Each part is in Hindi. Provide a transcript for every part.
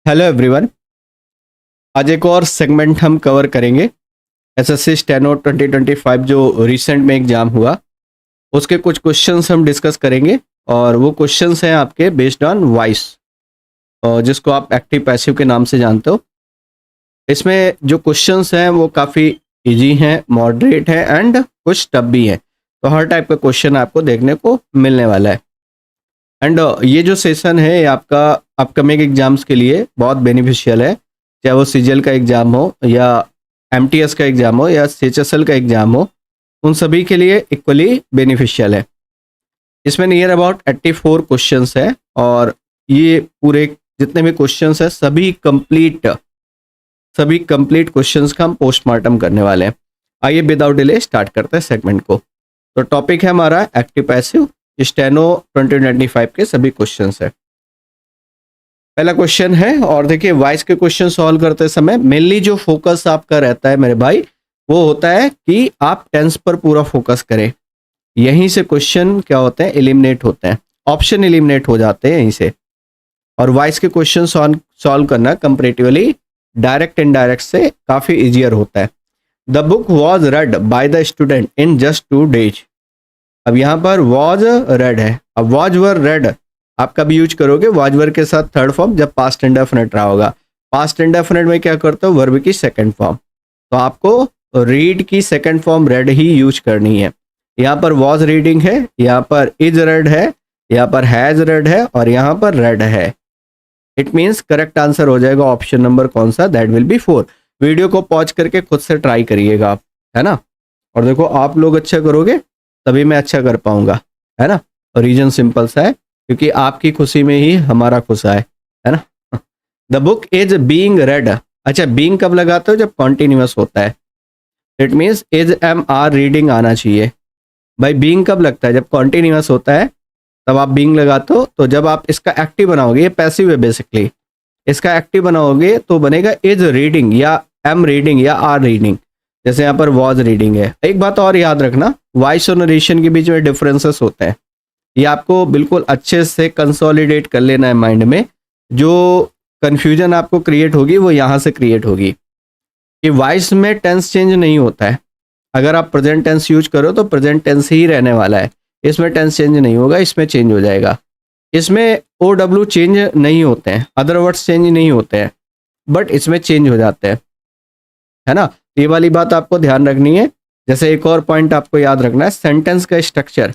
Hello everyone. आज एक और सेगमेंट हम कवर करेंगे। एसएससी स्टेनो 2025 जो रिसेंट में एग्जाम हुआ उसके कुछ क्वेश्चंस हम डिस्कस करेंगे और वो क्वेश्चंस हैं आपके बेस्ड ऑन वॉइस, और जिसको आप एक्टिव पैसिव के नाम से जानते हो। इसमें जो क्वेश्चंस हैं वो काफ़ी इजी हैं, मॉडरेट हैं एंड कुछ टफ भी हैं। तो हर टाइप का क्वेश्चन आपको देखने को मिलने वाला है। एंड ये जो सेशन है ये आपका अपकमिंग एग्जाम्स के लिए बहुत बेनिफिशियल है, चाहे वो सीजीएल का एग्ज़ाम हो या एमटीएस का एग्ज़ाम हो या सीएचएसएल का एग्ज़ाम हो, उन सभी के लिए इक्वली बेनिफिशियल है। इसमें नियर अबाउट 84 क्वेश्चंस है और ये पूरे जितने भी क्वेश्चंस हैं सभी कंप्लीट क्वेश्चंस का हम पोस्टमार्टम करने वाले हैं। आइए विदाउट डिले स्टार्ट करते हैं सेगमेंट को। तो टॉपिक है हमारा एक्टिव पैसिव स्टेनो 2025 के सभी क्वेश्चंस है। पहला क्वेश्चन है, और देखिए वॉइस के क्वेश्चन सॉल्व करते समय मेनली जो फोकस आपका रहता है मेरे भाई वो होता है कि आप टेंस पर पूरा फोकस करें। यहीं से क्वेश्चन क्या होते हैं, एलिमिनेट होते हैं, ऑप्शन एलिमिनेट हो जाते हैं यहीं से। और वॉइस के क्वेश्चन सॉल्व करना कंपैरेटिवली डायरेक्ट इनडायरेक्ट से काफ़ी ईजियर होता है। The book was red by the student in just 2 days। अब यहाँ पर वॉज रेड है, अब वॉज वर रेड आप कब यूज करोगे, वॉज वर के साथ थर्ड फॉर्म जब पास्ट इंडेफिनिट रहा होगा। पास्ट इंडेफिनिट में क्या करते हो, वर्ब की सेकंड फॉर्म, तो आपको रीड की सेकंड फॉर्म रेड ही यूज करनी है। यहाँ पर वॉज रीडिंग है, यहाँ पर इज रेड है, यहाँ पर हैज रेड है और यहाँ पर रेड है। इट मीन्स करेक्ट आंसर हो जाएगा ऑप्शन नंबर कौन सा, दैट विल बी 4। वीडियो को पॉज करके खुद से ट्राई करिएगा आप, है ना। और देखो आप लोग अच्छा करोगे तभी मैं अच्छा कर पाऊंगा, है ना। और रीजन सिंपल सा है, क्योंकि आपकी खुशी में ही हमारा खुशा है ना। The book is being read. अच्छा, बीइंग कब लगाते हो, जब कॉन्टिन्यूअस होता है। It means is am are reading आना चाहिए। भाई बीइंग कब लगता है, जब कॉन्टिन्यूअस होता है तब आप बीइंग लगाते हो। तो जब आप इसका एक्टिव बनाओगे, ये पैसिव है बेसिकली, इसका एक्टिव बनाओगे तो बनेगा इज रीडिंग या एम रीडिंग या आर रीडिंग। जैसे यहाँ पर वॉज रीडिंग है। एक बात और याद रखना, वॉइस और नरेशन के बीच में डिफरेंसेस होते हैं, ये आपको बिल्कुल अच्छे से कंसोलिडेट कर लेना है माइंड में। जो कन्फ्यूजन आपको क्रिएट होगी वो यहाँ से क्रिएट होगी कि वॉइस में टेंस चेंज नहीं होता है। अगर आप प्रेजेंट टेंस यूज करो तो प्रेजेंट टेंस ही रहने वाला है, इसमें टेंस चेंज नहीं होगा, इसमें चेंज हो जाएगा। इसमें ओ डब्ल्यू चेंज नहीं होते हैं, अदर वर्ड्स चेंज नहीं होते हैं, बट इसमें चेंज हो जाते हैं, है ना। ये वाली बात आपको ध्यान रखनी है। जैसे एक और पॉइंट आपको याद रखना है, सेंटेंस का स्ट्रक्चर।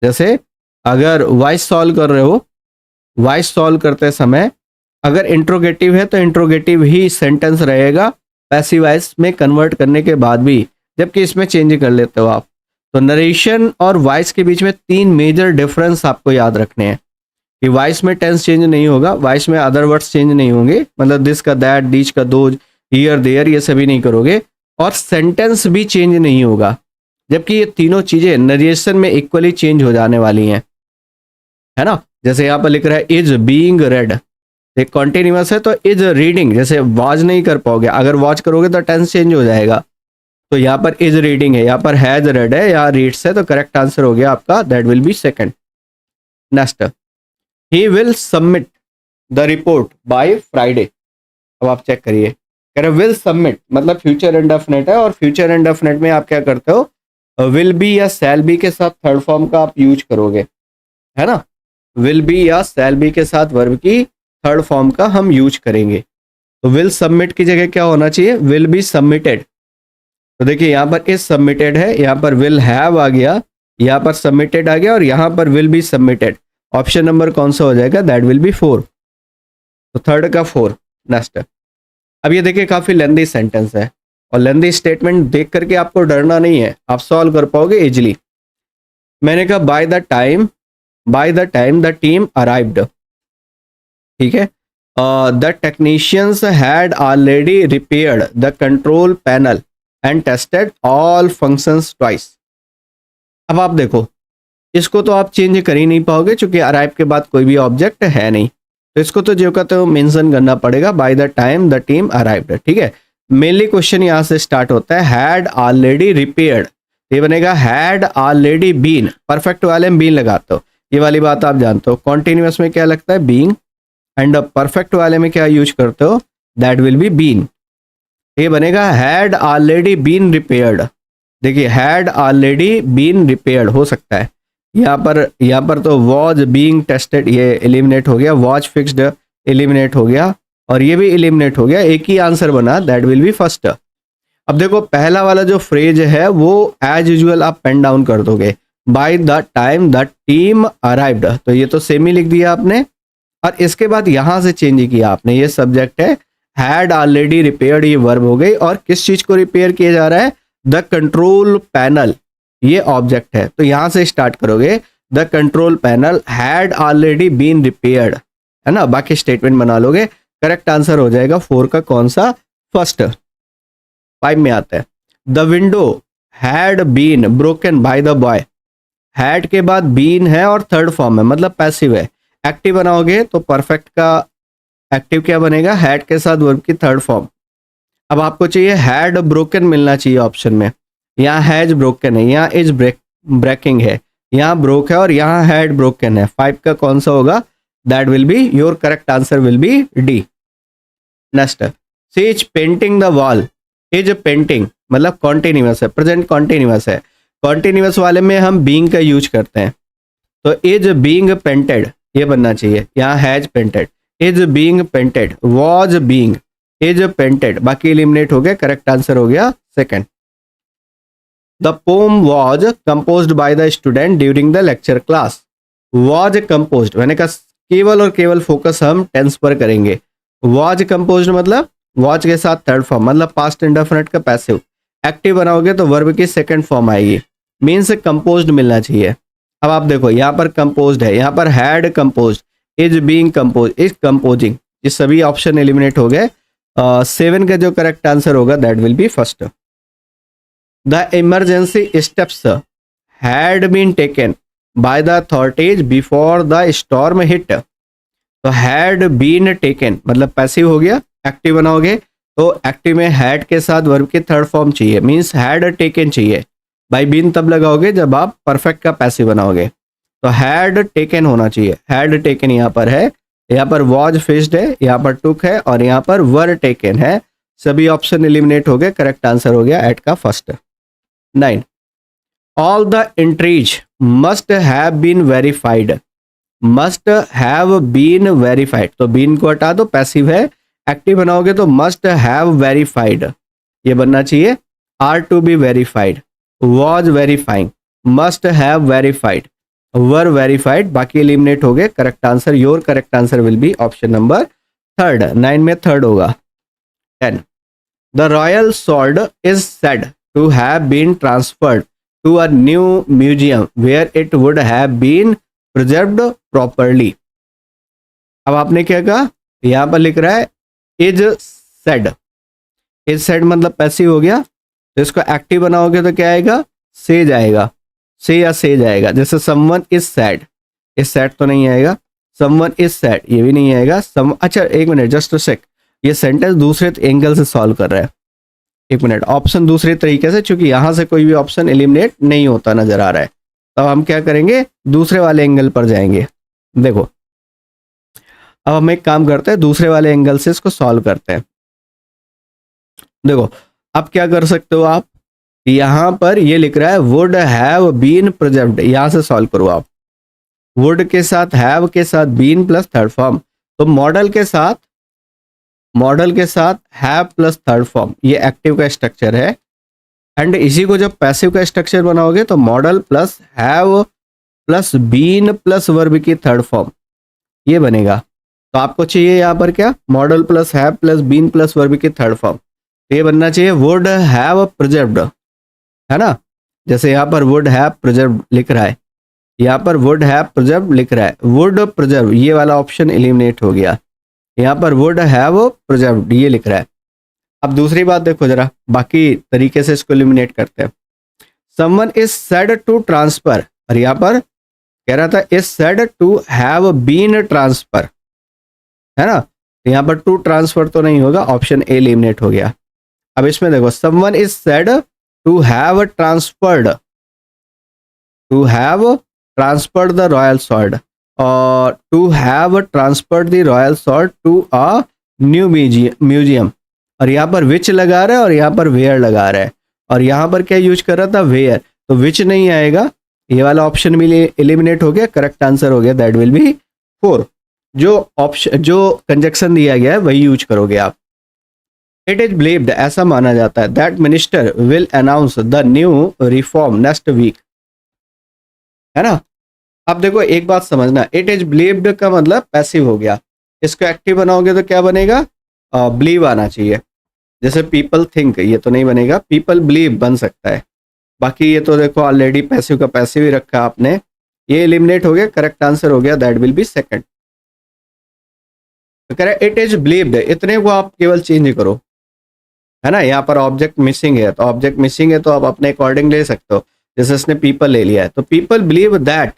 जैसे अगर वॉइस सॉल्व कर रहे हो, वॉइस सॉल्व करते समय अगर इंट्रोगेटिव है तो इंट्रोगेटिव ही सेंटेंस रहेगा पैसिव वॉइस में कन्वर्ट करने के बाद भी, जबकि इसमें चेंज कर लेते हो आप। तो नरेशन और वॉइस के बीच में 3 मेजर डिफरेंस आपको याद रखने हैं कि वॉइस में टेंस चेंज नहीं होगा, वॉइस में अदर वर्ड्स चेंज नहीं होंगे, मतलब दिस का दैट, दीज का दोज, हियर देयर, ये सभी नहीं करोगे, और सेंटेंस भी चेंज नहीं होगा, जबकि ये तीनों चीजें नरेशन में इक्वली चेंज हो जाने वाली हैं, है ना। जैसे यहाँ पर लिख रहा है इज बीइंग रेड, एक कॉन्टिन्यूअस है तो इज रीडिंग, जैसे वॉच नहीं कर पाओगे, अगर वॉच करोगे तो टेंस चेंज हो जाएगा। तो यहाँ पर इज रीडिंग है, यहाँ पर हैज रेड है, यहाँ रीड्स है, तो करेक्ट आंसर हो गया आपका, that will be second. Next, he will submit the report by Friday. अब आप चेक करिए, कह रहे विल सबमिट मतलब फ्यूचर इंडेफिनिट है, और फ्यूचर इंडेफिनिट में आप क्या करते हो, विल बी या शैल बी के साथ थर्ड फॉर्म का आप यूज करोगे, है ना। विल बी या शैल बी के साथ वर्ब की थर्ड फॉर्म का हम यूज करेंगे। तो विल सबमिट की जगह क्या होना चाहिए, विल बी सबमिटेड। तो देखिए यहाँ पर इज सबमिटेड है, यहाँ पर विल हैव आ गया, यहाँ पर सबमिटेड आ गया, और यहाँ पर will be submitted. Option number कौन सा हो जाएगा, दैट विल बी 4। तो थर्ड का 4। नेक्स्ट, अब ये देखिए काफी लेंथी सेंटेंस है, और लेंथी स्टेटमेंट देख करके आपको डरना नहीं है, आप सॉल्व कर पाओगे इजिली। मैंने कहा by the time the team arrived, ठीक है, the technicians had already repaired the control panel and tested all functions twice. अब आप देखो, इसको तो आप चेंज कर ही नहीं पाओगे क्योंकि अराइव के बाद कोई भी ऑब्जेक्ट है नहीं, तो इसको तो जो कहते हो मेंशन करना पड़ेगा, by the time the team arrived, ठीक है। मेनली क्वेश्चन यहाँ से स्टार्ट होता है, हैड ऑलरेडी रिपेयर्ड, ये बनेगा हैड ऑलरेडी बीन, परफेक्ट वाले में बीन लगाते हो, ये वाली बात आप जानते हो। कॉन्टिन्यूअस में क्या लगता है, बीइंग, एंड परफेक्ट वाले में क्या यूज करते हो, दैट विल बी बीन। ये बनेगा हैड ऑलरेडी बीन रिपेयर्ड। देखिए हैड ऑलरेडी बीन रिपेयर्ड हो सकता है, यहाँ पर तो वॉज बीइंग टेस्टेड ये एलिमिनेट हो गया, वॉज फिक्स्ड एलिमिनेट हो गया, और ये भी एलिमिनेट हो गया, एक ही आंसर बना, दैट विल बी फर्स्ट। अब देखो पहला वाला जो फ्रेज है वो एज यूजुअल आप पेन डाउन कर दोगे, by the time the team arrived, तो ये तो सेम ही लिख दिया आपने। और इसके बाद यहां से चेंज किया आपने, ये सब्जेक्ट है, हैड ऑलरेडी रिपेयर्ड ये वर्ब हो गई, और किस चीज को रिपेयर किया जा रहा है, द कंट्रोल पैनल, ये ऑब्जेक्ट है, तो यहां से स्टार्ट करोगे, the control panel had already been repaired, है ना, बाकी स्टेटमेंट बना लोगे। करेक्ट आंसर हो जाएगा 4 का कौन सा, फर्स्ट। 5 में आता है, the window had been broken by the boy, had के बाद बीन है और थर्ड फॉर्म है, मतलब पैसिव है। एक्टिव बनाओगे तो परफेक्ट का एक्टिव क्या बनेगा, हैड के साथ वर्ब की थर्ड फॉर्म। अब आपको चाहिए हैड ब्रोकन मिलना चाहिए ऑप्शन में, यहाँ हैज ब्रोकन है, यहाँ इज ब्रेकिंग है, यहाँ ब्रोक है और यहाँ हैड ब्रोकन है। 5 का कौन सा होगा, that will be your correct answer will be D. Next, she is painting the wall, is painting मतलब कॉन्टिन्यूअस है, प्रेजेंट कॉन्टिन्यूअस है, कॉन्टिन्यूअस वाले में हम बीइंग का यूज करते हैं, तो इज बीइंग पेंटेड ये बनना चाहिए, यहाँ has painted, is being painted, was being, is painted, बाकी एलिमिनेट हो गया, करेक्ट आंसर हो गया second. The pome was composed by the student during the lecture class, was composed, मैंने कहा केवल और केवल फोकस हम टेंस पर करेंगे। वॉज कंपोज्ड मतलब वॉज के साथ थर्ड फॉर्म, मतलब पास्ट इंडेफिनिट का पैसिव। एक्टिव बनाओगे तो वर्ब की सेकंड फॉर्म आएगी, मीन्स कंपोज्ड मिलना चाहिए। अब आप देखो यहाँ पर कंपोज्ड है, यहाँ पर had composed, is being compose, is composing, ये सभी ऑप्शन एलिमिनेट हो गए। 7 का जो करेक्ट आंसर होगा that will be first. The emergency steps had been taken by the authorities before the storm hit, तो हैड बीन टेकन मतलब पैसिव हो गया। एक्टिव बनाओगे तो एक्टिव में हैड के साथ वर्ब की थर्ड फॉर्म चाहिए, मीन्स हैड टेकन चाहिए। बाई बीन तब लगाओगे जब आप परफेक्ट का पैसिव बनाओगे, तो हैड टेकन होना चाहिए, हैड टेकन यहाँ पर है, यहाँ पर वॉज फिश्ड है, यहाँ पर टुक है और यहाँ पर वर टेकन है। सभी ऑप्शन एलिमिनेट हो गए, करेक्ट आंसर हो गया एट का first. 9, all the entries must have been verified, must have been verified, तो बीन को हटा दो, पैसिव है। एक्टिव बनाओगे तो मस्ट हैव वेरीफाइड ये बनना चाहिए, are to be verified, was verifying, must have verified, were verified, बाकी एलिमिनेट हो गए। Correct answer, your correct answer will be option number third. 9 में थर्ड होगा। 10, the royal sword is said to have been transferred to a new museum where it would have been preserved properly. अब आपने क्या कहा, यहां पर लिख रहा है इज सेड, इज सेड मतलब पैसिव हो गया, तो इसको एक्टिव बनाओगे तो क्या आएगा, से जाएगा, से या से जाएगा। जैसे someone is sad, is sad तो नहीं आएगा, समवन इज सैड ये भी नहीं आएगा। अच्छा एक मिनट, जस्ट अ सेक, ये सेंटेंस दूसरे एंगल से सॉल्व कर रहा है, एक मिनट, ऑप्शन दूसरे तरीके से, क्योंकि यहां से कोई भी ऑप्शन एलिमिनेट नहीं होता नजर आ रहा है, तो हम क्या करेंगे, दूसरे वाले एंगल पर जाएंगे। देखो अब हम एक काम करते हैं, दूसरे वाले एंगल से इसको सॉल्व करते हैं। देखो अब क्या कर सकते हो आप, यहां पर ये लिख रहा है वुड हैव बीन प्रिजर्व्ड, यहां से सॉल्व करो आप। वुड के साथ हैव के साथ बीन प्लस थर्ड फॉर्म, तो मॉडल के साथ हैव प्लस थर्ड फॉर्म, ये एक्टिव का स्ट्रक्चर है। एंड इसी को जब पैसिव का स्ट्रक्चर बनाओगे तो model plus have plus been plus verb की थर्ड फॉर्म ये बनेगा। तो आपको चाहिए यहाँ पर क्या, model plus have plus been plus verb की थर्ड फॉर्म, ये बनना चाहिए वुड हैव प्रिजर्व्ड, है ना। जैसे यहाँ पर वुड हैव प्रिजर्व्ड लिख रहा है, यहाँ पर वुड हैव प्रिजर्व्ड लिख रहा है, वुड प्रिजर्व ये वाला ऑप्शन एलिमिनेट हो गया, यहाँ पर वुड हैव प्रिजर्व्ड ये लिख रहा है। अब दूसरी बात देखो जरा, बाकी तरीके से इसको एलिमिनेट करते हैं। Someone is said to transfer, और यहाँ पर कह रहा था is said to have been transfer, है ना, तो यहाँ पर टू ट्रांसफर तो नहीं होगा, ऑप्शन ए एलिमिनेट हो गया। अब इसमें देखो someone is said to have transferred the royal sword, to have transferred the royal sword to a new museum, और यहाँ पर विच लगा रहा है और यहाँ पर वेयर लगा रहा है, और यहाँ पर क्या यूज कर रहा था, वेयर, तो विच नहीं आएगा, ये वाला ऑप्शन भी एलिमिनेट हो गया, करेक्ट आंसर हो गया, दैट विल बी 4। जो ऑप्शन, जो कंजक्शन दिया गया है वही यूज करोगे आप। इट इज बिलीव्ड, ऐसा माना जाता है, that minister will announce the new reform next week, है ना। अब देखो एक बात समझना, इट इज बिलीव्ड का मतलब पैसिव हो गया, इसको एक्टिव बनाओगे तो क्या बनेगा, बिलीव आना चाहिए। जैसे पीपल थिंक, ये तो नहीं बनेगा, पीपल बिलीव बन सकता है। बाकी ये तो देखो ऑलरेडी पैसिव का पैसिव ही रखा आपने, ये एलिमिनेट हो गया, करेक्ट आंसर हो गया, दैट विल बी सेकंड। तो कह रहे इट इज बिलीव्ड, इतने को आप केवल चेंज करो, है ना। यहाँ पर ऑब्जेक्ट मिसिंग है, तो ऑब्जेक्ट मिसिंग है तो आप अपने अकॉर्डिंग ले सकते हो, जैसे इसने पीपल ले लिया है तो पीपल बिलीव दैट,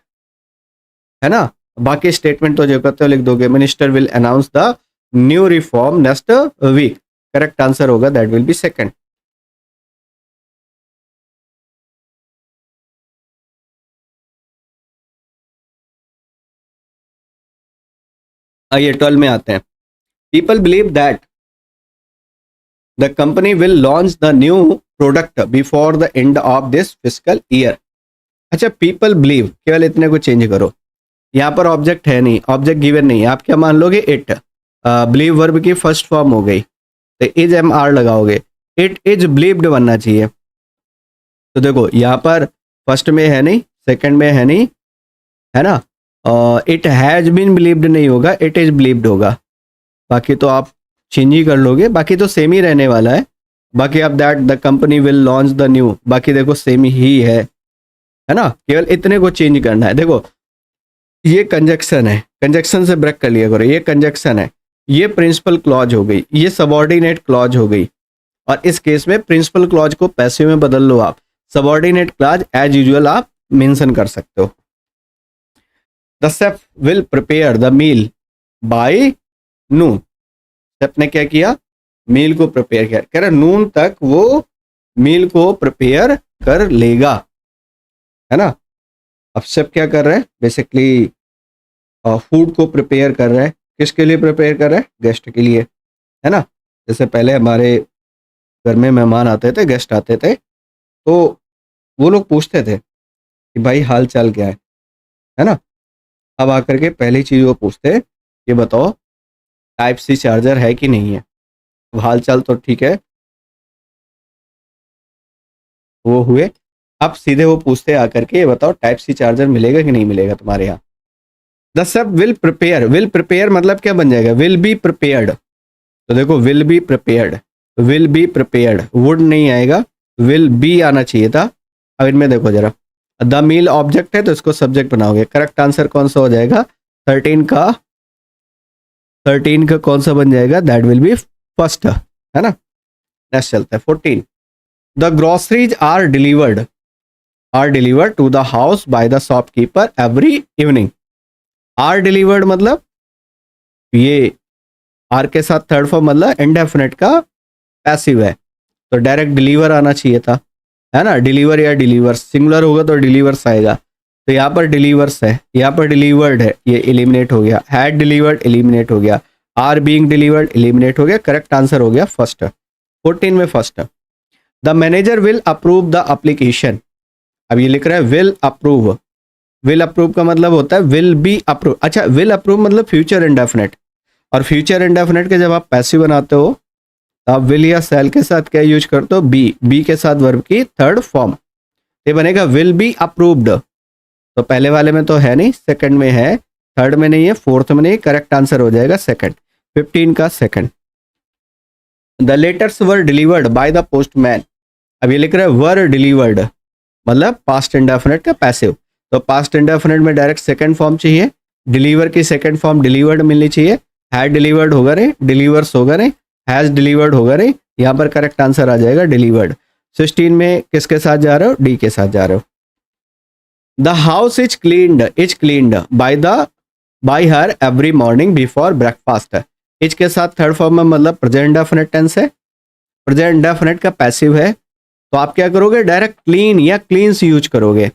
है ना। बाकी स्टेटमेंट तो जो करते हो लिख दोगे, minister will announce the new reform next week, correct answer होगा, दैट विल बी सेकंड। आइए 12 में आते हैं। People believe that the company will launch the new product before the end of this fiscal year. अच्छा, पीपल बिलीव, केवल इतने को चेंज करो, यहाँ पर ऑब्जेक्ट है नहीं, ऑब्जेक्ट गिवन नहीं, आप क्या मान लोगे, इट, बिलीव वर्ब की फर्स्ट फॉर्म हो गई, तो इज एम आर लगाओगे, इट इज बिलीव्ड बनना चाहिए। तो देखो यहाँ पर फर्स्ट में है नहीं, सेकंड में है नहीं, है ना, इट हैज बीन बिलीव्ड नहीं होगा, इट इज बिलीव्ड होगा। बाकी तो आप चेंज ही कर लोगे, बाकी तो सेम ही रहने वाला है। बाकी अब that the company will launch the new, बाकी देखो सेम ही है ना, केवल इतने को चेंज करना है। देखो ये कंजक्शन है, कंजक्शन से ब्रेक कर लिया करो, ये कंजक्शन है, ये प्रिंसिपल क्लॉज हो गई, ये सबऑर्डिनेट क्लॉज हो गई, और इस केस में प्रिंसिपल क्लॉज को पैसिव में बदल लो आप, सबऑर्डिनेट क्लॉज एज यूजुअल आप मेंशन कर सकते हो। The chef will prepare the meal by noon, chef ने क्या किया, मील को प्रिपेयर किया, कह रहा नून तक वो मील को प्रिपेयर कर लेगा, है ना। अब शेफ क्या कर रहा है, बेसिकली फूड को प्रिपेयर कर रहा है, किसके लिए प्रिपेयर कर रहा है, गेस्ट के लिए, है ना। जैसे पहले हमारे घर में मेहमान आते थे, गेस्ट आते थे, तो वो लोग पूछते थे कि भाई हाल चाल क्या है ना। अब आकर के पहली चीज वो पूछते, ये बताओ टाइप सी चार्जर है कि नहीं है, हाल चाल तो ठीक है, वो हुए। अब सीधे वो पूछते आकर के, ये बताओ टाइप सी चार्जर मिलेगा कि नहीं मिलेगा तुम्हारे यहाँ। The sub will prepare, will prepare मतलब क्या बन जाएगा, विल बी प्रिपेयर्ड, तो देखो will be prepared, will be prepared, would नहीं आएगा, विल बी आना चाहिए था। अब इनमें देखो जरा, द मील ऑब्जेक्ट है तो इसको सब्जेक्ट बनाओगे, करेक्ट आंसर कौन सा हो जाएगा, 13 का कौन सा बन जाएगा, दैट विल बी फर्स्ट, है ना। नेक्स्ट चलता है 14। The groceries are delivered to the house by the shopkeeper every evening. Are delivered मतलब ये आर के साथ थर्ड फॉर्म मतलब इंडेफिनिट का पैसिव है, तो डायरेक्ट डिलीवर आना चाहिए था, है ना। डिलीवर या डिलीवर्स, सिंगुलर होगा तो डिलीवर्स आएगा, तो यहाँ पर डिलीवर्स है, यहाँ पर डिलीवर्ड है, ये एलिमिनेट हो गया, हैड डिलीवर्ड एलिमिनेट हो गया, आर बीइंग डिलीवर्ड एलिमिनेट हो गया, करेक्ट आंसर हो गया फर्स्ट, 14 में first. The manager will approve the application, अब ये लिख रहा है विल अप्रूव, विल अप्रूव का मतलब होता है विल बी अप्रूव। अच्छा, विल अप्रूव मतलब फ्यूचर इंडेफिनिट, और फ्यूचर इंडेफिनिट के जब आप पैसिव बनाते हो तो आप विल या सेल के साथ क्या यूज करते हो, बी के साथ वर्ब की थर्ड फॉर्म, ये बनेगा विल बी अप्रूव्ड। तो पहले वाले में तो है नहीं, सेकंड में है, थर्ड में नहीं है, फोर्थ में नहीं, करेक्ट आंसर हो जाएगा सेकंड, 15 का second. The letters were delivered by the postman, अब ये लिख रहा है वर डिलीवर्ड मतलब पास्ट इंडेफिनिट का पैसिव, तो पास्ट इंडेफिनिट में डायरेक्ट सेकंड फॉर्म चाहिए, डिलीवर की सेकंड फॉर्म डिलीवर्ड मिलनी चाहिए, हैड डिलीवर्ड होगा नहीं, डिलीवर्स होगा नहीं, हैज डिलीवर्ड होगा नहीं, यहाँ पर करेक्ट आंसर आ जाएगा डिलीवर्ड। 16 में किसके साथ जा रहे हो, डी के साथ जा रहे हो। The house is cleaned bye her every morning before breakfast, is के साथ थर्ड फॉर्म में मतलब प्रेजेंट डेफिनेट टेंस है, प्रेजेंट डेफिनेट का पैसिव है, तो आप क्या करोगे, डायरेक्ट क्लीन या क्लीन्स यूज करोगे।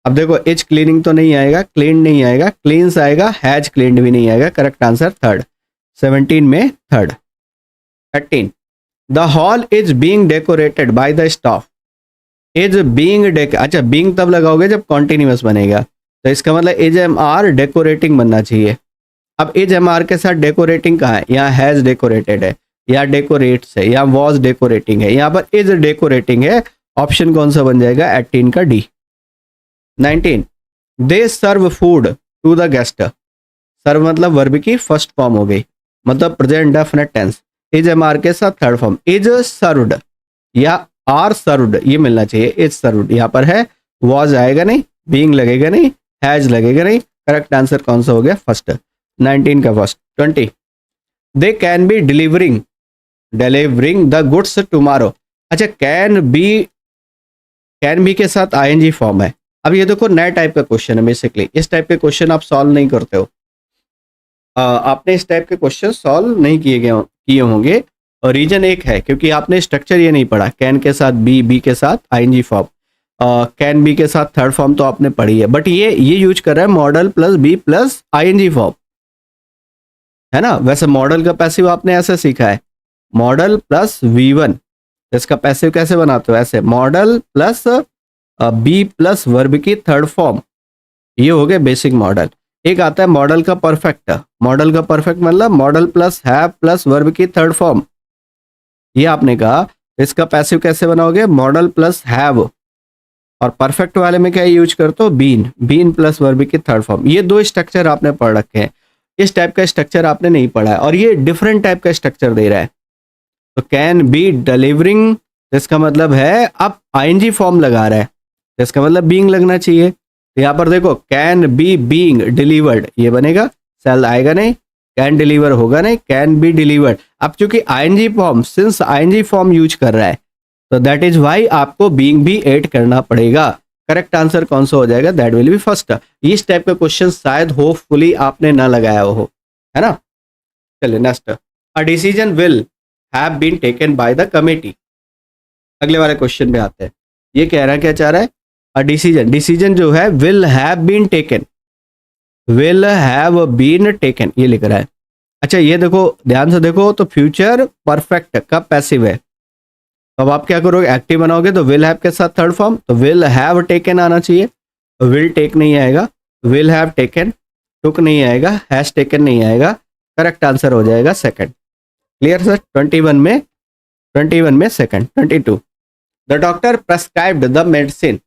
अब देखो इज क्लीनिंग तो नहीं आएगा, क्लीन नहीं आएगा, क्लीन्स आएगा, हैज क्लीन्ड भी नहीं आएगा। करेक्ट आंसर थर्ड, 17 में third. 13 the hall is being decorated by the staff. Is being अच्छा बीइंग तब लगाओगे जब कॉन्टिन्यूअस बनेगा, तो इसका मतलब इज एम आर डेकोरेटिंग बनना चाहिए। अब इज एम आर के साथ डेकोरेटिंग कहाँ है? यहाँ हैज डेकोरेटेड है, या डेकोरेट्स है, या वॉज डेकोरेटिंग है, यहाँ पर इज डेकोरेटिंग है। ऑप्शन कौन सा बन जाएगा? 18 का D. 19 they serve food to the guest. Serve मतलब वर्ब की फर्स्ट फॉर्म हो गई, मतलब present definite tense. Is am are के साथ थर्ड फॉर्म, इज सर्व्ड या आर सर्व्ड, ये मिलना चाहिए। इज सर्व्ड यहाँ पर है, वॉज आएगा नहीं, बीइंग लगेगा नहीं, हैज लगेगा नहीं। करेक्ट आंसर कौन सा हो गया? फर्स्ट, 19 का first. 20 they can be delivering the goods tomorrow. अच्छा कैन बी के साथ आईएनजी फॉर्म है। अब ये देखो नया टाइप का क्वेश्चन है बेसिकली, इस टाइप के क्वेश्चन आप सॉल्व नहीं करते हो। आपने इस टाइप के क्वेश्चन सॉल्व नहीं किए होंगे, और रीजन एक है क्योंकि आपने स्ट्रक्चर ये नहीं पढ़ा। कैन के साथ बी के साथ आईएनजी फॉर्म, कैन बी के साथ थर्ड फॉर्म तो आपने पढ़ी है, बट ये यूज कर रहा है model plus be plus ING form, है ना। वैसे मॉडल का पैसिव आपने ऐसे सीखा है, मॉडल प्लस V1, इसका पैसिव कैसे बनाते हो? ऐसे model plus be plus verb की थर्ड फॉर्म, ये हो गया बेसिक मॉडल। एक आता है मॉडल का परफेक्ट। मॉडल का परफेक्ट मतलब model plus have plus verb की थर्ड फॉर्म, ये आपने कहा। इसका पैसिव कैसे बनाओगे? मॉडल प्लस हैव, और परफेक्ट वाले में क्या यूज करते हो? बीन प्लस वर्ब की थर्ड फॉर्म। ये दो स्ट्रक्चर आपने पढ़ रखे हैं, इस टाइप का स्ट्रक्चर आपने नहीं पढ़ा है, और ये डिफरेंट टाइप का स्ट्रक्चर दे रहा है। तो कैन बी डिलीवरिंग, इसका मतलब है अब आईएनजी फॉर्म लगा रहा है, इसका मतलब बीइंग लगना चाहिए। तो यहाँ पर देखो कैन बी बीइंग डिलीवर्ड, ये बनेगा, सेल आएगा नहीं, कैन डिलीवर होगा नहीं, कैन बी डिलीवर्ड। अब चूंकि ING form, since ING form use कर रहा है, तो दैट इज वाई आपको बीइंग भी ऐड करना पड़ेगा। करेक्ट आंसर कौन सा हो जाएगा? That will be first. इस टाइप का क्वेश्चन शायद होपफुली आपने ना लगाया हो, है ना। चलिए next, a decision will have been taken by the committee. अगले वाले क्वेश्चन में आते हैं। ये कह रहा है, क्या चाह रहा है? अ डिसीजन जो है विल हैव बीन टेकन, ये लिख रहा है। अच्छा ये देखो ध्यान से देखो, तो फ्यूचर परफेक्ट का पैसिव है, तो अब आप क्या करोगे? एक्टिव बनाओगे तो विल हैव के साथ थर्ड फॉर्म, तो विल हैव टेकन आना चाहिए, विल टेक नहीं आएगा, विल हैव टेकन, टुक नहीं आएगा, हैज टेकन नहीं आएगा। करेक्ट आंसर हो जाएगा सेकंड। Clear sir? 21 में second. 22 the doctor prescribed the medicine.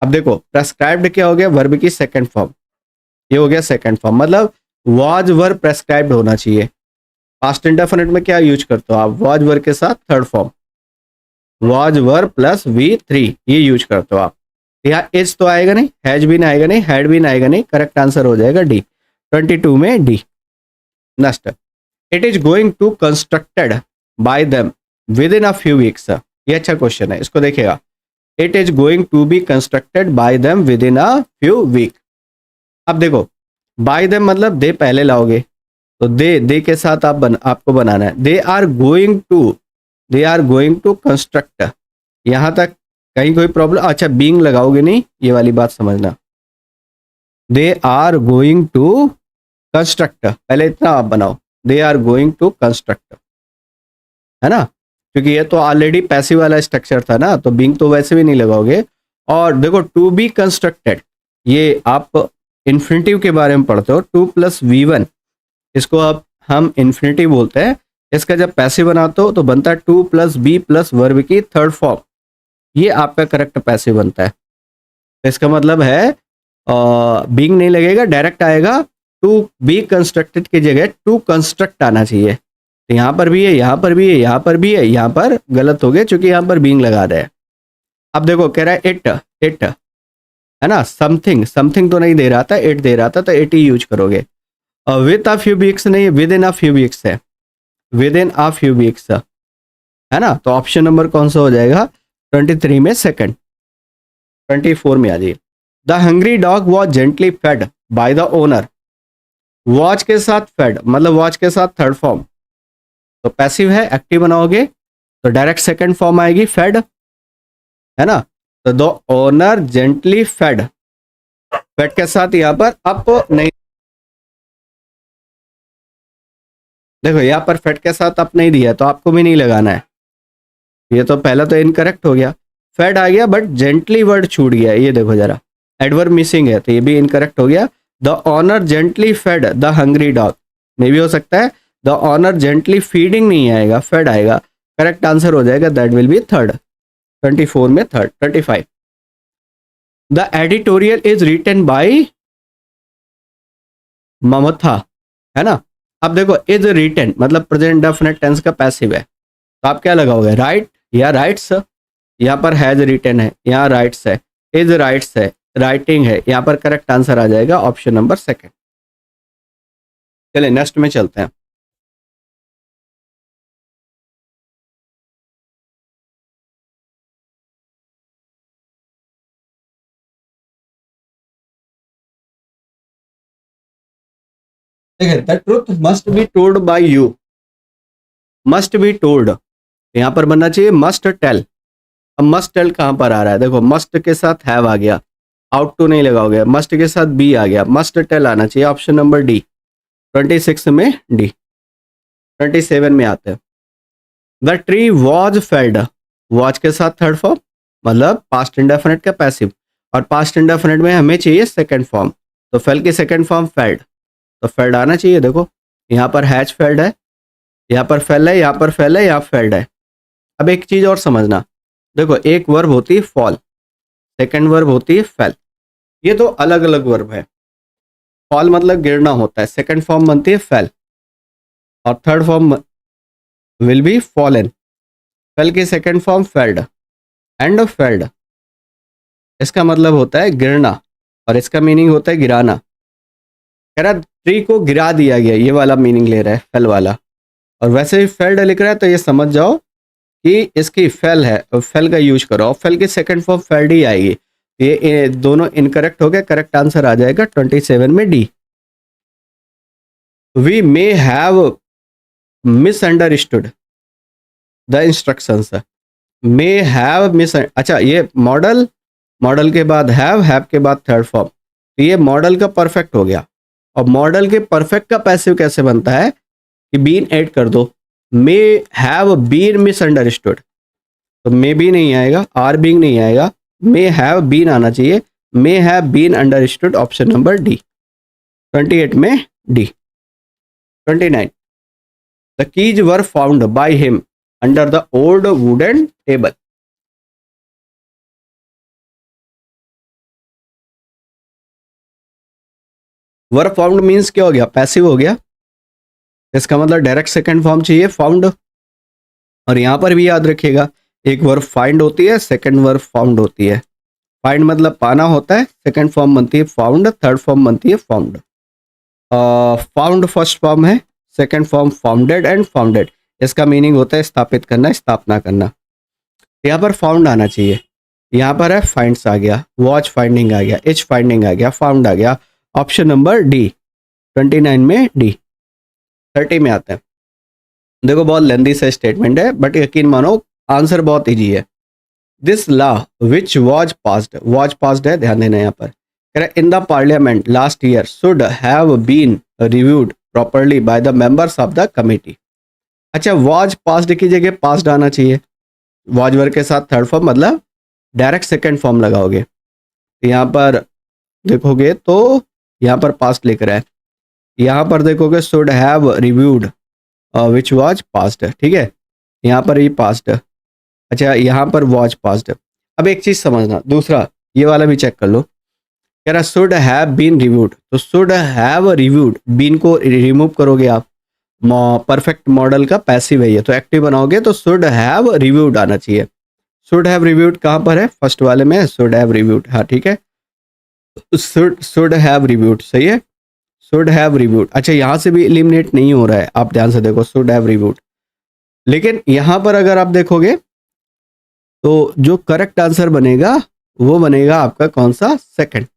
अब देखो प्रेस्क्राइब्ड क्या हो गया? वर्ब की सेकंड फॉर्म, ये हो गया सेकंड फॉर्म, मतलब वाज वर प्रेस्क्राइब्ड होना चाहिए। पास्ट इंडेफिनिट में क्या यूज करते हो आप? वाज वर के साथ third form, was were plus V3, ये यूज करते हो आप। यहाँ इज तो आएगा नहीं, हैज भी ना आएगा नहीं, हैड भी ना आएगा नहीं। करेक्ट आंसर हो जाएगा डी, 22 में D. Next, it is going to constructed by them within a few weeks. ये अच्छा क्वेश्चन है, इसको देखिएगा। It is going to be constructed by them within a few week. अब देखो बाय देम मतलब दे पहले लाओगे, तो दे के साथ आपको बनाना है। They are going to construct, यहां तक कहीं कोई प्रॉब्लम? अच्छा बीइंग लगाओगे नहीं, ये वाली बात समझना। They are going to construct, पहले इतना आप बनाओ, they are going to construct, है ना, क्योंकि ये तो ऑलरेडी पैसिव वाला स्ट्रक्चर था ना, तो बीइंग तो वैसे भी नहीं लगाओगे। और देखो टू बी कंस्ट्रक्टेड, ये आप इन्फिनिटिव के बारे में पढ़ते हो, 2 + V1, इसको अब हम इन्फिनिटिव बोलते हैं। इसका जब पैसिव बनाते हो तो बनता है 2 + B + वर्ब की थर्ड फॉर्म, ये आपका करेक्ट पैसिव बनता है। तो इसका मतलब है बीइंग नहीं लगेगा, डायरेक्ट आएगा टू बी कंस्ट्रक्टेड की जगह टू कंस्ट्रक्ट आना चाहिए। तो यहाँ पर भी है, यहाँ पर भी है, यहाँ पर भी है, यहाँ पर गलत हो गया क्योंकि यहाँ पर बीइंग लगा रहे हैं। अब देखो कह रहा है इट है ना, समथिंग तो नहीं दे रहा था, इट दे रहा था, तो इट ही यूज करोगे। विद अ फ्यू वीक्स नहीं, within a few weeks है, within a few weeks है ना। तो ऑप्शन नंबर कौन सा हो जाएगा? 23 में सेकंड। 24 में आ जाइए। The hungry dog was gently fed by the owner. Was के साथ फेड मतलब वॉच के साथ थर्ड फॉर्म, तो पैसिव है, एक्टिव बनाओगे तो डायरेक्ट सेकंड फॉर्म आएगी फेड, है ना। तो the owner gently fed fed के साथ यहाँ पर अप नहीं, देखो यहाँ पर फेड के साथ अप नहीं दिया तो आपको भी नहीं लगाना है। ये तो पहला तो इनकरेक्ट हो गया, फेड आ गया बट जेंटली वर्ड छूट गया, ये देखो जरा, एडवर्ब मिसिंग है तो ये भी इनकरेक्ट हो गया। The owner gently fed the hungry dog, मे भी हो सकता है द ऑनर जेंटली फीडिंग नहीं आएगा, फेड आएगा, करेक्ट आंसर हो जाएगा, दैट विल बी थर्ड। 24 में third. 25 the editorial is written by Mamatha, है ना। अब देखो इज रिटन मतलब प्रेजेंट डेफिनेट टेंस का पैसिव है, तो आप क्या लगाओगे, राइट या राइट्स। यहाँ पर हैज रिटन है, यहाँ राइट्स है, इज राइट्स है, राइटिंग है, यहाँ पर करेक्ट आंसर आ जाएगा ऑप्शन नंबर सेकंड। चलिए नेक्स्ट में चलते हैं। देखिए the truth must be told by you, must be told यहाँ पर बनना चाहिए मस्ट टेल। अब मस्ट टेल कहाँ पर आ रहा है, देखो मस्ट के साथ हैव आ गया, आउट टू नहीं लगाओगे, मस्ट के साथ बी आ गया, मस्ट टेल आना चाहिए ऑप्शन नंबर डी। 26 में डी। 27 में आते हैं। The tree was failed, was के साथ थर्ड फॉर्म मतलब पास्ट इंडेफिनिट का पैसिव, और पास्ट इंडेफिनिट में हमें चाहिए सेकंड फॉर्म, तो फेल की सेकंड फॉर्म फेल्ड, तो फेल्ड आना चाहिए। देखो यहाँ पर हैज फेल्ड है, यहाँ पर फेल है, यहाँ पर फेल है, यहाँ फेल्ड है। अब एक चीज और समझना, देखो एक वर्ब होती है फॉल, सेकंड वर्ब होती है फेल, ये तो अलग अलग वर्ब है। फॉल मतलब गिरना होता है, सेकंड फॉर्म बनती है फेल, और third form will be fallen. Fail की second form failed and failed, इसका मतलब होता है गिरना और इसका मीनिंग होता है गिराना। कह रहा ट्री को गिरा दिया गया, ये वाला मीनिंग ले रहा है फेल वाला, और वैसे ही फेल्ड लिख रहा है तो ये समझ जाओ कि इसकी फेल है, फेल का यूज करो, फेल की सेकंड फॉर्म फेल्ड ही आएगी। ये दोनों इनकरेक्ट हो गए, करेक्ट आंसर आ जाएगा 27 में D. We may have misunderstood the instructions, may have miss, अच्छा ये मॉडल, मॉडल के बाद हैव के बाद थर्ड फॉर्म, तो ये मॉडल का परफेक्ट हो गया। और मॉडल के परफेक्ट का पैसिव कैसे बनता है कि बीन ऐड कर दो, मे हैव बीन मिसअंडरस्टूड, तो मे बी नहीं आएगा, आर बीइंग नहीं आएगा, मे हैव बीन आना चाहिए, may have been understood option number D. 28 में D. 29 the keys were found by him under the old wooden table, were found means क्या हो गया, पैसिव हो गया, इसका मतलब डायरेक्ट सेकंड फॉर्म चाहिए फाउंड। और यहां पर भी याद रखिएगा एक वर्ब फाइंड होती है, सेकंड वर्ब फाउंड होती है। फाइंड मतलब पाना होता है, सेकंड फॉर्म बनती है फाउंड, थर्ड फॉर्म बनती है फाउंड। फाउंड फर्स्ट फॉर्म है, second form founded and founded, इसका मीनिंग होता है स्थापित करना, स्थापना करना। यहाँ पर फाउंड आना चाहिए, यहाँ पर है फाइंड्स आ गया, वॉच फाइंडिंग आ गया, इच फाइंडिंग आ गया, फाउंड आ गया, ऑप्शन नंबर डी। 29 में डी। 30 में आता है। देखो बहुत लेंदी सा स्टेटमेंट है बट यकीन मानो आंसर बहुत इजी है। This law which was passed है, ध्यान देना यहाँ पर, in the parliament last year should have been reviewed properly by the members of the committee. अच्छा वॉज पास्ड की जगह पास्ड आना चाहिए, वॉज वर्ब के साथ थर्ड फॉर्म मतलब डायरेक्ट सेकंड फॉर्म लगाओगे, यहाँ पर देखोगे तो यहाँ पर पास्ट लिख रहा है, यहाँ पर देखोगे should have reviewed which was past, ठीक है, यहाँ पर ही पास्ट, अच्छा यहाँ पर वॉज पास्ट। अब एक चीज समझना, दूसरा ये वाला भी चेक कर लो, कह रहा शुड हैव बीन रिव्यूड, तो शुड हैव रिव्यूड, बीन को रिमूव करोगे आप, परफेक्ट मॉडल का पैसिव है ये, तो एक्टिव बनाओगे तो शुड हैव रिव्यूड आना चाहिए। शुड हैव रिव्यूड कहाँ पर है, फर्स्ट वाले में शुड हैव रिव्यूड, हाँ ठीक है, शुड हैव रिव्यूड सही है, शुड हैव रिव्यूड। अच्छा यहाँ से भी एलिमिनेट नहीं हो रहा है, आप ध्यान से देखो शुड हैव रिव्यूड, लेकिन यहाँ पर अगर आप देखोगे तो जो करेक्ट आंसर बनेगा वो बनेगा आपका कौन सा, सेकंड।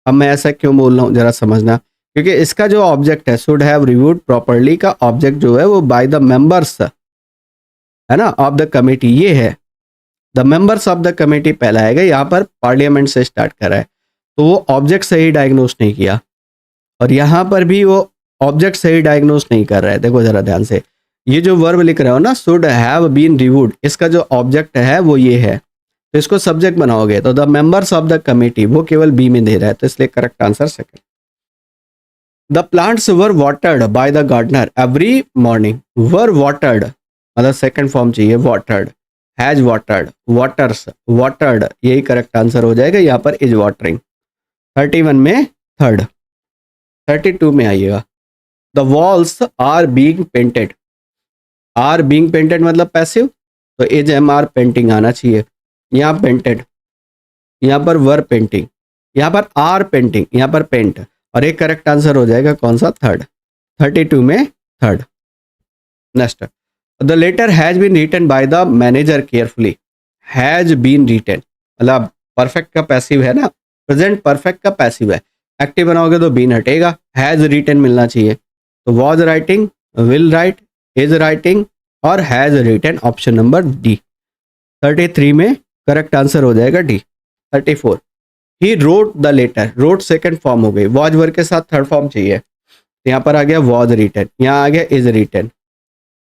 अब मैं ऐसा क्यों बोल रहा हूँ जरा समझना, क्योंकि इसका जो ऑब्जेक्ट है शुड हैव रिव्यूड प्रॉपर्ली का ऑब्जेक्ट जो है वो बाय द मेंबर्स है ना ऑफ द कमेटी, ये है the members of the committee पहला आएगा, यहाँ पर पार्लियामेंट से स्टार्ट कर रहा है, तो वो ऑब्जेक्ट सही डायग्नोस नहीं किया, और यहाँ पर भी वो ऑब्जेक्ट सही डायग्नोस नहीं कर रहा है। देखो जरा ध्यान से, ये जो वर्ब लिख रहे हो ना, शुड हैव बीन रिव्यूड, इसका जो ऑब्जेक्ट है वो ये है, तो इसको सब्जेक्ट बनाओगे तो the members of the committee, वो केवल बी में दे रहा है, तो इसलिए correct answer second. The plants were watered by the gardener every morning, were watered मतलब सेकंड फॉर्म चाहिए, watered, has watered, waters, watered, यही करेक्ट आंसर हो जाएगा। यहाँ पर इज वाटरिंग। 31 में थर्ड। 32 में आइएगा, the walls are being painted, are being painted मतलब पैसिव, तो इज एम आर पेंटिंग आना चाहिए। यहाँ पेंटेड, यहाँ पर वर पेंटिंग, यहाँ पर आर पेंटिंग, यहाँ पर पेंट, और एक करेक्ट आंसर हो जाएगा कौन सा, थर्ड। 32 में third. Next, the letter has been written by the manager carefully, has been written मतलब परफेक्ट का पैसिव है ना, प्रेजेंट परफेक्ट का पैसिव है, एक्टिव बनाओगे तो बीन हटेगा, हैज रिटन मिलना चाहिए, तो was writing, will write, is writing और has written, option number D. 33 में करेक्ट आंसर हो जाएगा D. 34, he wrote the letter, wrote second form हो गई, वॉज वर्ग के साथ थर्ड फॉर्म चाहिए, तो यहाँ पर आ गया वॉज रिटन, यहाँ आ गया इज रिटन,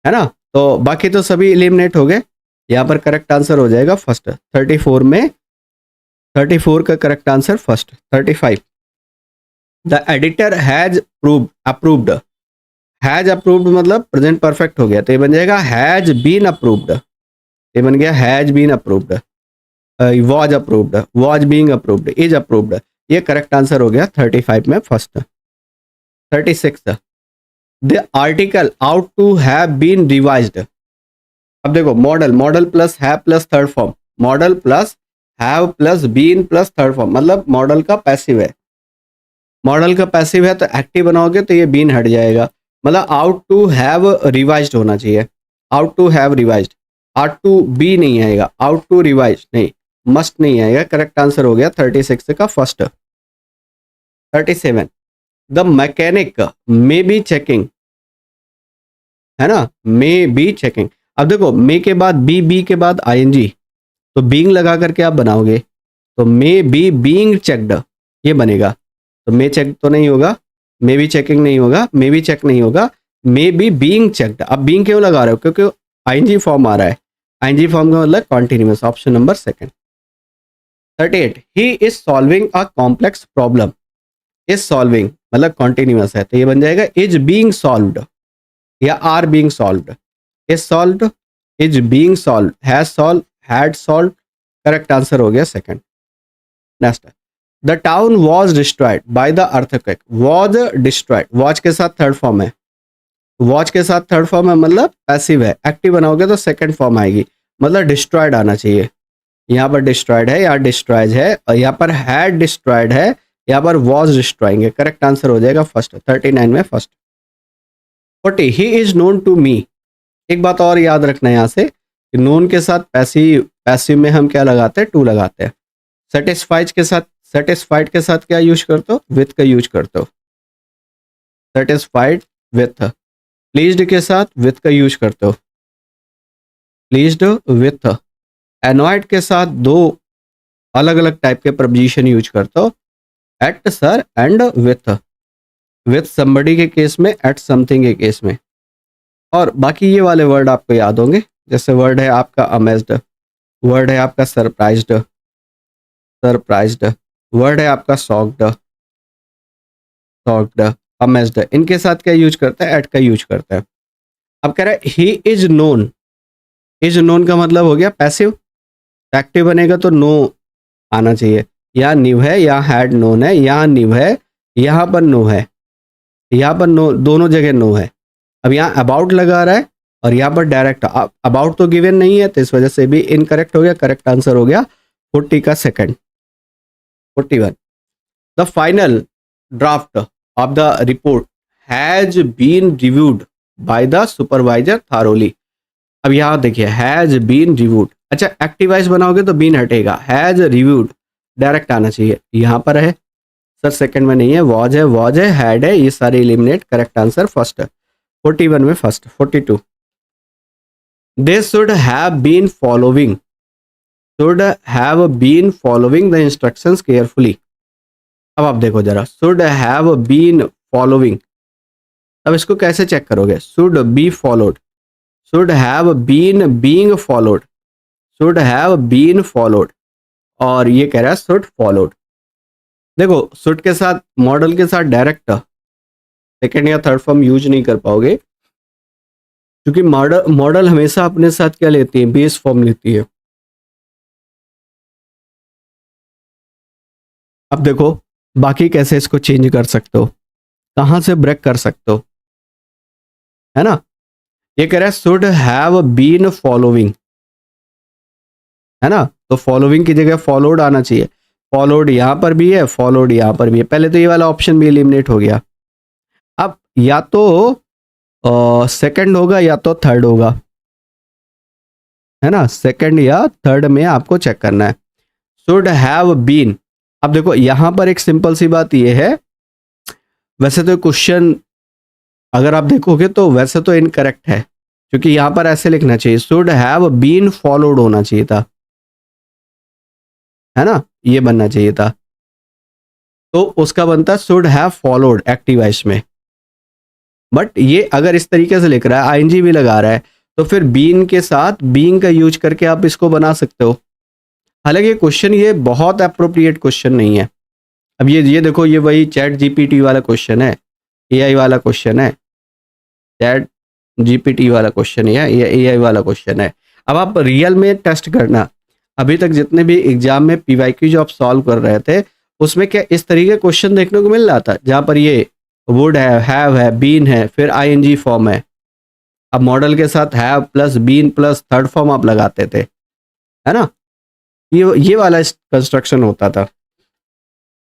है ना, तो बाकी तो सभी एलिमिनेट हो गए, यहाँ पर करेक्ट आंसर हो जाएगा फर्स्ट। 34 में 34 का correct answer first. 35, the editor has approved, has approved मतलब प्रेजेंट परफेक्ट हो गया, तो ये बन जाएगा हैज बीन अप्रूव्ड, ये बन गया has been approved, was approved, was being approved, is approved, ये करेक्ट आंसर हो गया 35 में first. 36, the article ought to have been revised, अब देखो model, model plus have plus third form, model plus have plus been plus third form, मतलब मॉडल का पैसिव है, मॉडल का पैसिव है तो एक्टिव बनाओगे तो ये बीन हट जाएगा, मतलब आउट टू हैव रिवाइज्ड होना चाहिए, ought to have revised, ought to be नहीं आएगा, आउट टू रिवाइज नहीं, मस्ट नहीं आएगा, करेक्ट आंसर हो गया 36 का first. 37, the mechanic may be checking, है ना, मे बी चेकिंग, अब देखो मे के बाद बी के बाद आईएनजी, तो बीइंग लगा करके आप बनाओगे तो मे बी बीइंग चेक्ड ये बनेगा, तो मे चेक तो नहीं होगा, मे बी चेकिंग नहीं होगा, मे बी चेक नहीं होगा, मे बी बीइंग चेक्ड। अब बीइंग क्यों लगा रहे हो, क्योंकि आईएनजी फॉर्म आ रहा है, आईएनजी फॉर्म का मतलब continuous, option number second. 38, he is solving a complex problem, is solving मतलब कॉन्टिन्यूअस है, तो ये बन जाएगा इज बीइंग सॉल्व्ड या are being solved, is solved, is being solved, has solve, had solve, correct answer हो गया second. Next, the town was destroyed by the earthquake, was destroyed, was के साथ थर्ड फॉर्म है, वॉच के साथ थर्ड फॉर्म है मतलब पैसिव है, एक्टिव बनाओगे तो सेकंड फॉर्म आएगी, मतलब डिस्ट्रॉयड आना चाहिए, यहाँ पर डिस्ट्रॉयड है, यहाँ डिस्ट्रॉयज है, और यहाँ पर हैड डिस्ट्रॉयड है, यहाँ पर वॉज डिस्ट्रॉइंग है, करेक्ट आंसर हो जाएगा फर्स्ट। 39 में first. 40, he is known to me, एक बात और याद रखना है यहाँ से, कि नोन के साथ पैसिव, पैसिव में हम क्या लगाते हैं, टू लगाते हैं। सेटिस्फाइड के साथ, सेटिस्फाइड के साथ क्या यूज करते हो, विथ का यूज करते हो, सेटिस्फाइड विथ। प्लीज्ड के साथ विथ का यूज करते हो, प्लीज्ड विथ। एनॉयड के साथ दो अलग अलग टाइप के प्रपोजिशन यूज करते हो, at sir and with somebody के केस में, एट समथिंग के केस में, और बाकी ये वाले वर्ड आपको याद होंगे, जैसे वर्ड है आपका अमेज्ड, वर्ड है आपका सरप्राइज्ड, सरप्राइज्ड, वर्ड है आपका शॉक्ड, शॉक्ड, अमेज्ड, इनके साथ क्या यूज करता है, एट का यूज करता है। अब कह रहा है ही इज नोन, इज नोन का मतलब हो गया पैसिव, एक्टिव बनेगा तो नो आना चाहिए, यहाँ न्यू है, यहाँ हैड नोन है, यहाँ न्यू है, यहाँ पर नो है, यहाँ पर नो, दोनों जगह नो है। अब यहाँ अबाउट लगा रहा है और यहाँ पर डायरेक्ट, अबाउट तो गिवन नहीं है, तो इस वजह से भी इनकरेक्ट हो गया, करेक्ट आंसर हो गया 40 का second. 41, the final draft of the report has been reviewed by the supervisor thoroughly. अब यहाँ देखिए हैज बीन रिव्यूड, अच्छा एक्टिवाइज बनाओगे तो बीन हटेगा, हैज रिव्यूड डायरेक्ट आना चाहिए, यहाँ पर है सर सेकंड में नहीं है, वॉज है, वॉज है, हैड है, ये सारे एलिमिनेट, करेक्ट आंसर फर्स्ट। 41 में first. 42, they should have been following, should have been following the instructions carefully, अब आप देखो जरा, शुड हैव बीन फॉलोइंग, अब इसको कैसे चेक करोगे? Should be followed, should have been being followed, should have been followed, और ये कह रहा है शुड फॉलोड। देखो शुड के साथ, मॉडल के साथ डायरेक्ट सेकेंड या थर्ड फॉर्म यूज नहीं कर पाओगे, क्योंकि मॉडल मॉडल हमेशा अपने साथ क्या लेती है? बेस फॉर्म लेती है। अब देखो बाकी कैसे इसको चेंज कर सकते हो, कहाँ से ब्रेक कर सकते हो, है ना? ये कह रहा है शुड हैव बीन फॉलोइंग, है ना? तो फॉलोइंग की जगह फॉलोड आना चाहिए। फॉलोड यहां पर भी है, फॉलोड यहां पर भी है। पहले तो ये वाला ऑप्शन भी एलिमिनेट हो गया। अब या तो सेकंड होगा या तो थर्ड होगा, है ना? सेकंड या थर्ड में आपको चेक करना है। शुड हैव बीन, अब देखो यहां पर एक सिंपल सी बात ये है, वैसे तो क्वेश्चन अगर आप देखोगे तो वैसे तो इनकरेक्ट है, क्योंकि यहां पर ऐसे लिखना चाहिए, शुड हैव बीन फॉलोड होना चाहिए था, है ना? ये बनना चाहिए था। तो उसका बनता should have followed active voice में। बट ये अगर इस तरीके से लिख रहा है, आईएनजी भी लगा रहा है, तो फिर बीन के साथ बीइंग का यूज करके आप इसको बना सकते हो। हालांकि क्वेश्चन ये बहुत अप्रोप्रिएट क्वेश्चन नहीं है। अब ये देखो, ये वही चैट जीपीटी वाला क्वेश्चन है, एआई वाला क्वेश्चन है, चैट जीपीटी वाला क्वेश्चन है, ये एआई वाला क्वेश्चन है। अब आप रियल में टेस्ट करना, अभी तक जितने भी एग्जाम में पीवाईक्यू जो आप सॉल्व कर रहे थे, उसमें क्या इस तरीके क्वेश्चन देखने को मिल रहा था, जहां पर ये वुड है, हैव है, बीन है, फिर आईएनजी फॉर्म है। अब मॉडल के साथ have plus been plus third form आप लगाते थे, है ना? ये वाला कंस्ट्रक्शन होता था।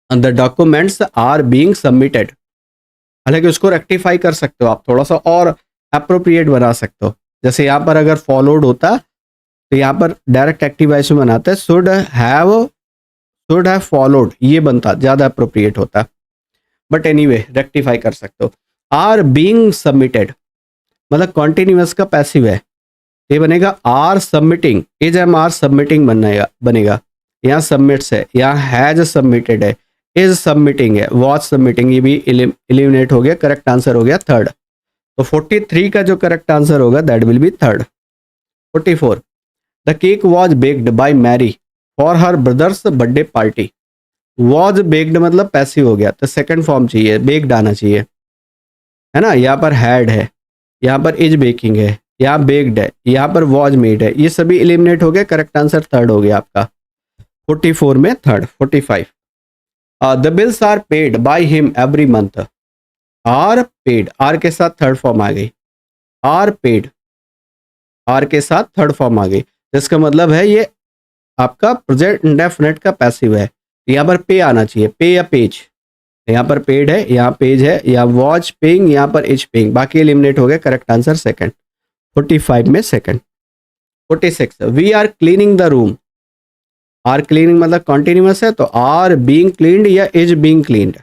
The documents are being submitted, हालांकि उसको रेक्टिफाई कर सकते हो आप, थोड़ा सा और अप्रोप्रिएट बना सकते हो। जैसे यहाँ पर अगर फॉलोड होता तो यहाँ पर डायरेक्ट एक्टिव वॉइस में बनाते हैं, शुड हैव फॉलोड, ये बनता ज़्यादा अप्रोप्रिएट होता। बट एनीवे रेक्टिफाई कर सकते हो। आर बीइंग सबमिटेड मतलब कॉन्टिन्यूअस का पैसिव है, ये बनेगा are submitting, is am are submitting बनेगा। यहाँ सबमिट्स है, यहाँ हैज सबमिटेड है, इज सबमिटिंग है, वॉच सबमिटिंग, ये भी एलिमिनेट हो गया। करेक्ट आंसर हो गया थर्ड। तो 43 का जो करेक्ट आंसर होगा that will be third. 44, the cake was baked by Mary for her brother's birthday party. Was baked मतलब पैसिव हो गया, तो सेकंड फॉर्म चाहिए, बेक्ड आना चाहिए, है ना? यहाँ पर हैड है, यहाँ पर इज बेकिंग है, यहाँ बेक्ड है, यहाँ पर वॉज मेड है, ये सभी एलिमिनेट हो गए। करेक्ट आंसर थर्ड हो गया आपका 44 में third. 45, the bills are paid by him every month. Are paid, are के साथ थर्ड फॉर्म आ गई, आर पेड, आर के साथ थर्ड फॉर्म आ गई, जिसका मतलब है ये आपका प्रेजेंट इंडेफिनिट का पैसिव है। यहाँ पर पे आना चाहिए, पे या पेज, यहाँ पर पेड है, यहाँ पेज है, यहाँ वॉच पेइंग, यहाँ पर इज पेइंग, बाकी एलिमिनेट हो गए। Correct answer second. 45 में second. 46, we are cleaning the room. Are cleaning मतलब कॉन्टिन्यूअस है, तो आर बीइंग क्लीन्ड या is being cleaned,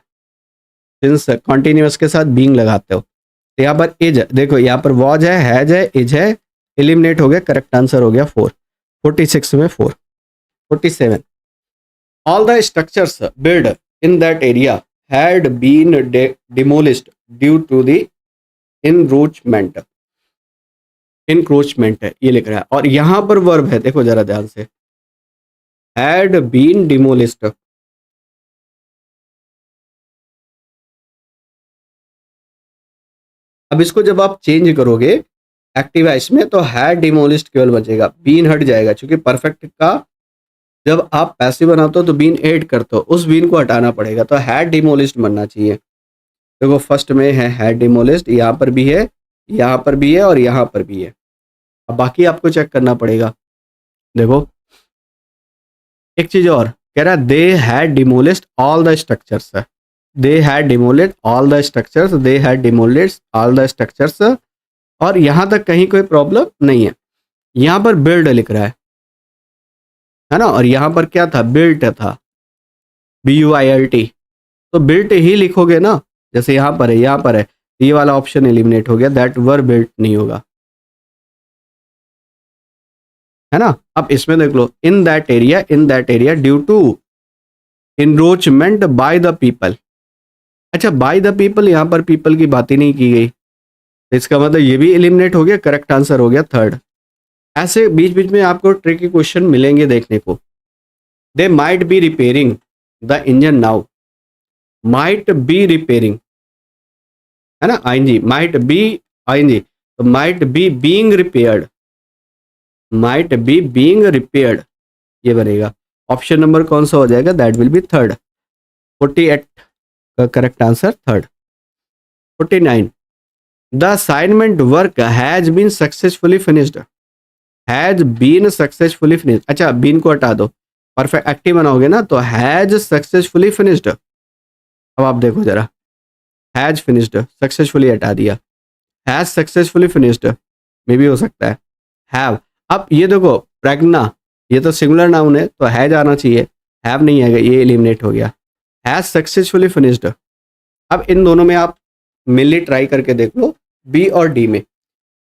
since continuous के साथ बीइंग लगाते हो। तो यहाँ पर इज, देखो यहाँ पर वॉज है, हैज है, इज है, एलिमिनेट हो गया। करेक्ट आंसर हो गया 4। 46 में 4। 47, all the structures build in that area had been demolished due to the encroachment. Encroachment है ये लिख रहा है, और यहां पर वर्ब है, देखो जरा ध्यान से, हैड बीन डिमोलिश्ड। अब इसको जब आप चेंज करोगे एक्टिव वॉइस में, तो हैड डिमोलिश्ड केवल बचेगा, बीन हट जाएगा, क्योंकि परफेक्ट का जब आप पैसिव बनाते हो तो बीन ऐड करते हो, उस बीन को हटाना पड़ेगा, तो हैड डिमोलिश्ड बनना चाहिए। देखो फर्स्ट में है हैड डिमोलिश्ड, यहाँ पर भी है, यहाँ पर भी है, और यहाँ पर भी है। अब बाकी आपको चेक करना पड़ेगा। देखो एक चीज और कह रहा है, they had demolished all the structures, they had demolished all the structures, they had demolished all the structures, और यहां तक कहीं कोई प्रॉब्लम नहीं है। यहां पर बिल्ड लिख रहा है ना, और यहां पर क्या था, बिल्ट था, BUILT, तो बिल्ट ही लिखोगे ना, जैसे यहां पर है, यहां पर है, ये वाला ऑप्शन एलिमिनेट हो गया, दैट वर बिल्ट नहीं होगा, है ना? अब इसमें देख लो, in that area due to encroachment by the people. अच्छा, बाय द पीपल, यहाँ पर पीपल की बात ही नहीं की गई, इसका मतलब ये भी एलिमिनेट हो गया, करेक्ट आंसर हो गया थर्ड। ऐसे बीच बीच में आपको ट्रिकी क्वेश्चन मिलेंगे देखने को। They might be repairing the engine now, might be repairing, है ना, आईएनजी, माइट बी, आईएनजी, तो might be being repaired, might be being repaired, ये बनेगा। ऑप्शन नंबर कौन सा हो जाएगा, दैट विल बी थर्ड। 48 का correct answer third. 49, the assignment work has been successfully finished, has been successfully finished. अच्छा, बीन को हटा दो, परफेक्ट एक्टिव बनाओगे ना, तो हैज सक्सेसफुली फिनिश्ड। अब आप देखो जरा, हैज फिनिश्ड, सक्सेसफुली हटा दिया, हैज सक्सेसफुली फिनिश्ड में भी हो सकता है, हैव। अब ये देखो, प्रज्ञा, ये तो सिंगुलर नाउन है तो हैज आना चाहिए, हैव नहीं आएगा, ये एलिमिनेट हो गया। Has successfully finished. अब इन दोनों में आप मिलली ट्राई करके देख लो, बी और डी में।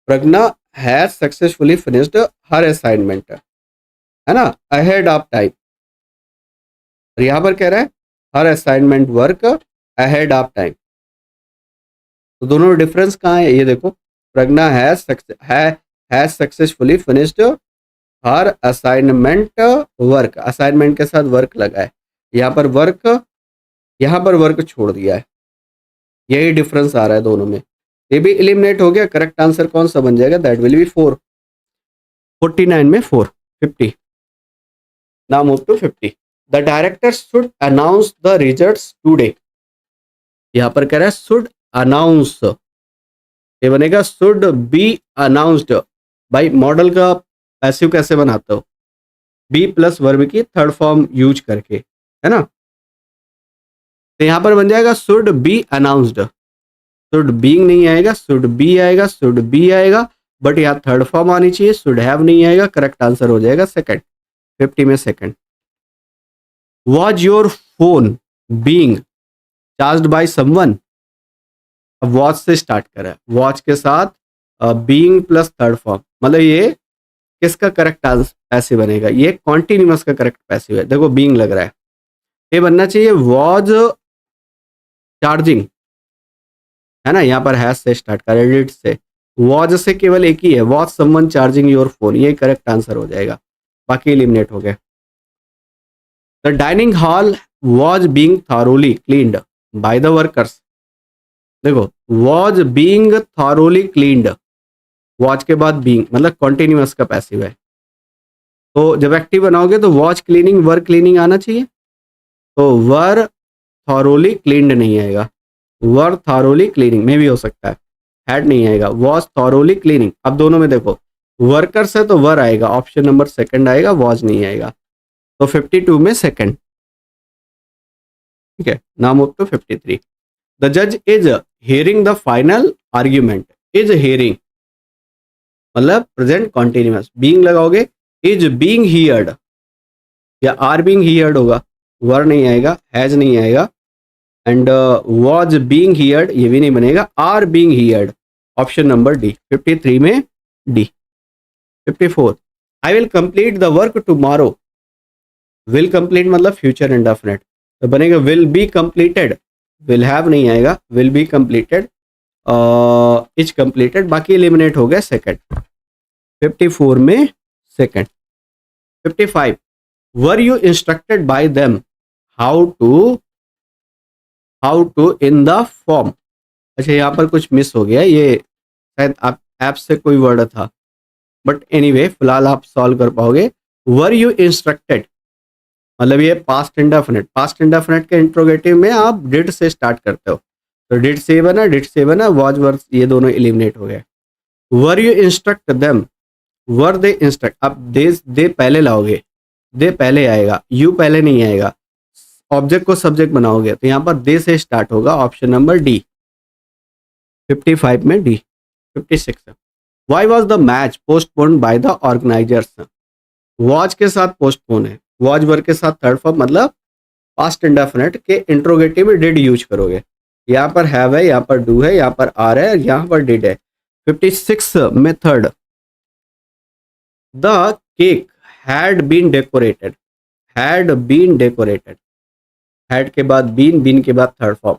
Pragya has successfully finished her assignment, है ना, अहेड ऑफ टाइम, और यहां पर कह रहा है her assignment work ahead of time. तो दोनों में डिफरेंस कहाँ है, ये देखो, Pragya has successfully finished her assignment work, assignment के साथ वर्क लगा है, यहाँ पर वर्क छोड़ दिया है, यही डिफरेंस आ रहा है दोनों में। ये भी एलिमिनेट हो गया, करेक्ट आंसर कौन सा बन जाएगा, दैट विल बी 4। 49 में 4। 50, now move to 50। The director should announce the results today, यहाँ पर कह रहा है शुड अनाउंस, ये बनेगा शुड बी अनाउंस्ड। भाई मॉडल का पैसिव कैसे बनाते हो, बी प्लस वर्ब की थर्ड फॉर्म यूज करके, है ना, तो यहां पर बन जाएगा should be announced, should being नहीं आएगा, शुड बी आएगा, शुड बी आएगा, बट यहाँ थर्ड फॉर्म आनी चाहिए, शुड हैव नहीं आएगा, करेक्ट आंसर हो जाएगा सेकंड। 50 में second. Was your phone being charged by someone, अब वॉच से स्टार्ट करा है, वॉच के साथ बीइंग प्लस थर्ड फॉर्म, मतलब ये किसका करेक्ट आंसर पैसिव बनेगा, ये कॉन्टिन्यूअस का करेक्ट पैसिव है, देखो बीइंग लग रहा है, ये बनना चाहिए वॉज चार्जिंग, है ना, यहाँ पर हैज से स्टार्ट करें, डिड से, वॉज से केवल एक ही है, was someone charging your phone, ये करेक्ट आंसर हो जाएगा, बाकी एलिमिनेट हो गए। The dining hall was being thoroughly cleaned by the workers, देखो was being thoroughly cleaned, was के बाद बीइंग मतलब कॉन्टिन्यूअस का पैसिव है, तो जब एक्टिव बनाओगे तो वॉच क्लीनिंग वर क्लीनिंग आना चाहिए, तो वर थॉरोली क्लीन्ड नहीं आएगा, वर थॉरोली क्लीनिंग में भी हो सकता है, हैड नहीं आएगा, वॉज थॉरोली क्लीनिंग। अब दोनों में देखो, वर्कर्स है तो वर आएगा, ऑप्शन नंबर सेकंड आएगा, वॉज नहीं आएगा, तो 52 में सेकंड। ठीक है, नाउ मूव टू 53। द जज is hearing the final argument, is hearing मतलब प्रेजेंट कॉन्टिन्यूअस, बीइंग लगाओगे, इज बीइंग हियर्ड या आर बीइंग हियर्ड होगा, वर नहीं आएगा, हैज नहीं आएगा, एंड वॉज बीइंग हियर्ड ये भी नहीं बनेगा, are being heard, option number D. 53 में D. 54, I will complete the work tomorrow, will complete मतलब फ्यूचर इंडेफिनिट, तो बनेगा will be completed, will have नहीं आएगा, will be completed, is completed, बाकी एलिमिनेट हो गया सेकंड। 54 में second. 55, were you instructed by them how to in the form, अच्छा यहाँ पर कुछ मिस हो गया, ये शायद आप ऐप से कोई वर्ड था, बट एनीवे फिलहाल आप सॉल्व कर पाओगे। वर यू इंस्ट्रक्टेड मतलब ये पास्ट इंडेफिनिट, पास्ट इंडेफिनिट के इंट्रोगेटिव में आप डिड से स्टार्ट करते हो, तो डिड से बना, वॉज वर, ये दोनों एलिमिनेट हो गए। Were you instruct them, were they instruct, अब दे पहले लाओगे, दे पहले आएगा, यू पहले नहीं आएगा, ऑब्जेक्ट को सब्जेक्ट बनाओगे तो यहाँ पर दे से स्टार्ट होगा, ऑप्शन नंबर डी। 55 में D. 56, why was the match postponed by the organisers, was के साथ पोस्टपोन है, वॉज वर्क के साथ थर्ड फॉर्म मतलब पास्ट इंडेफिनिट के इंट्रोगेटिव में डिड यूज करोगे, यहाँ पर हैव है, यहाँ पर डू है, यहाँ पर आर है, यहाँ पर डिड है। 56 में third, the cake had been decorated, had been decorated, had के बाद बीन, बीन के बाद थर्ड फॉर्म,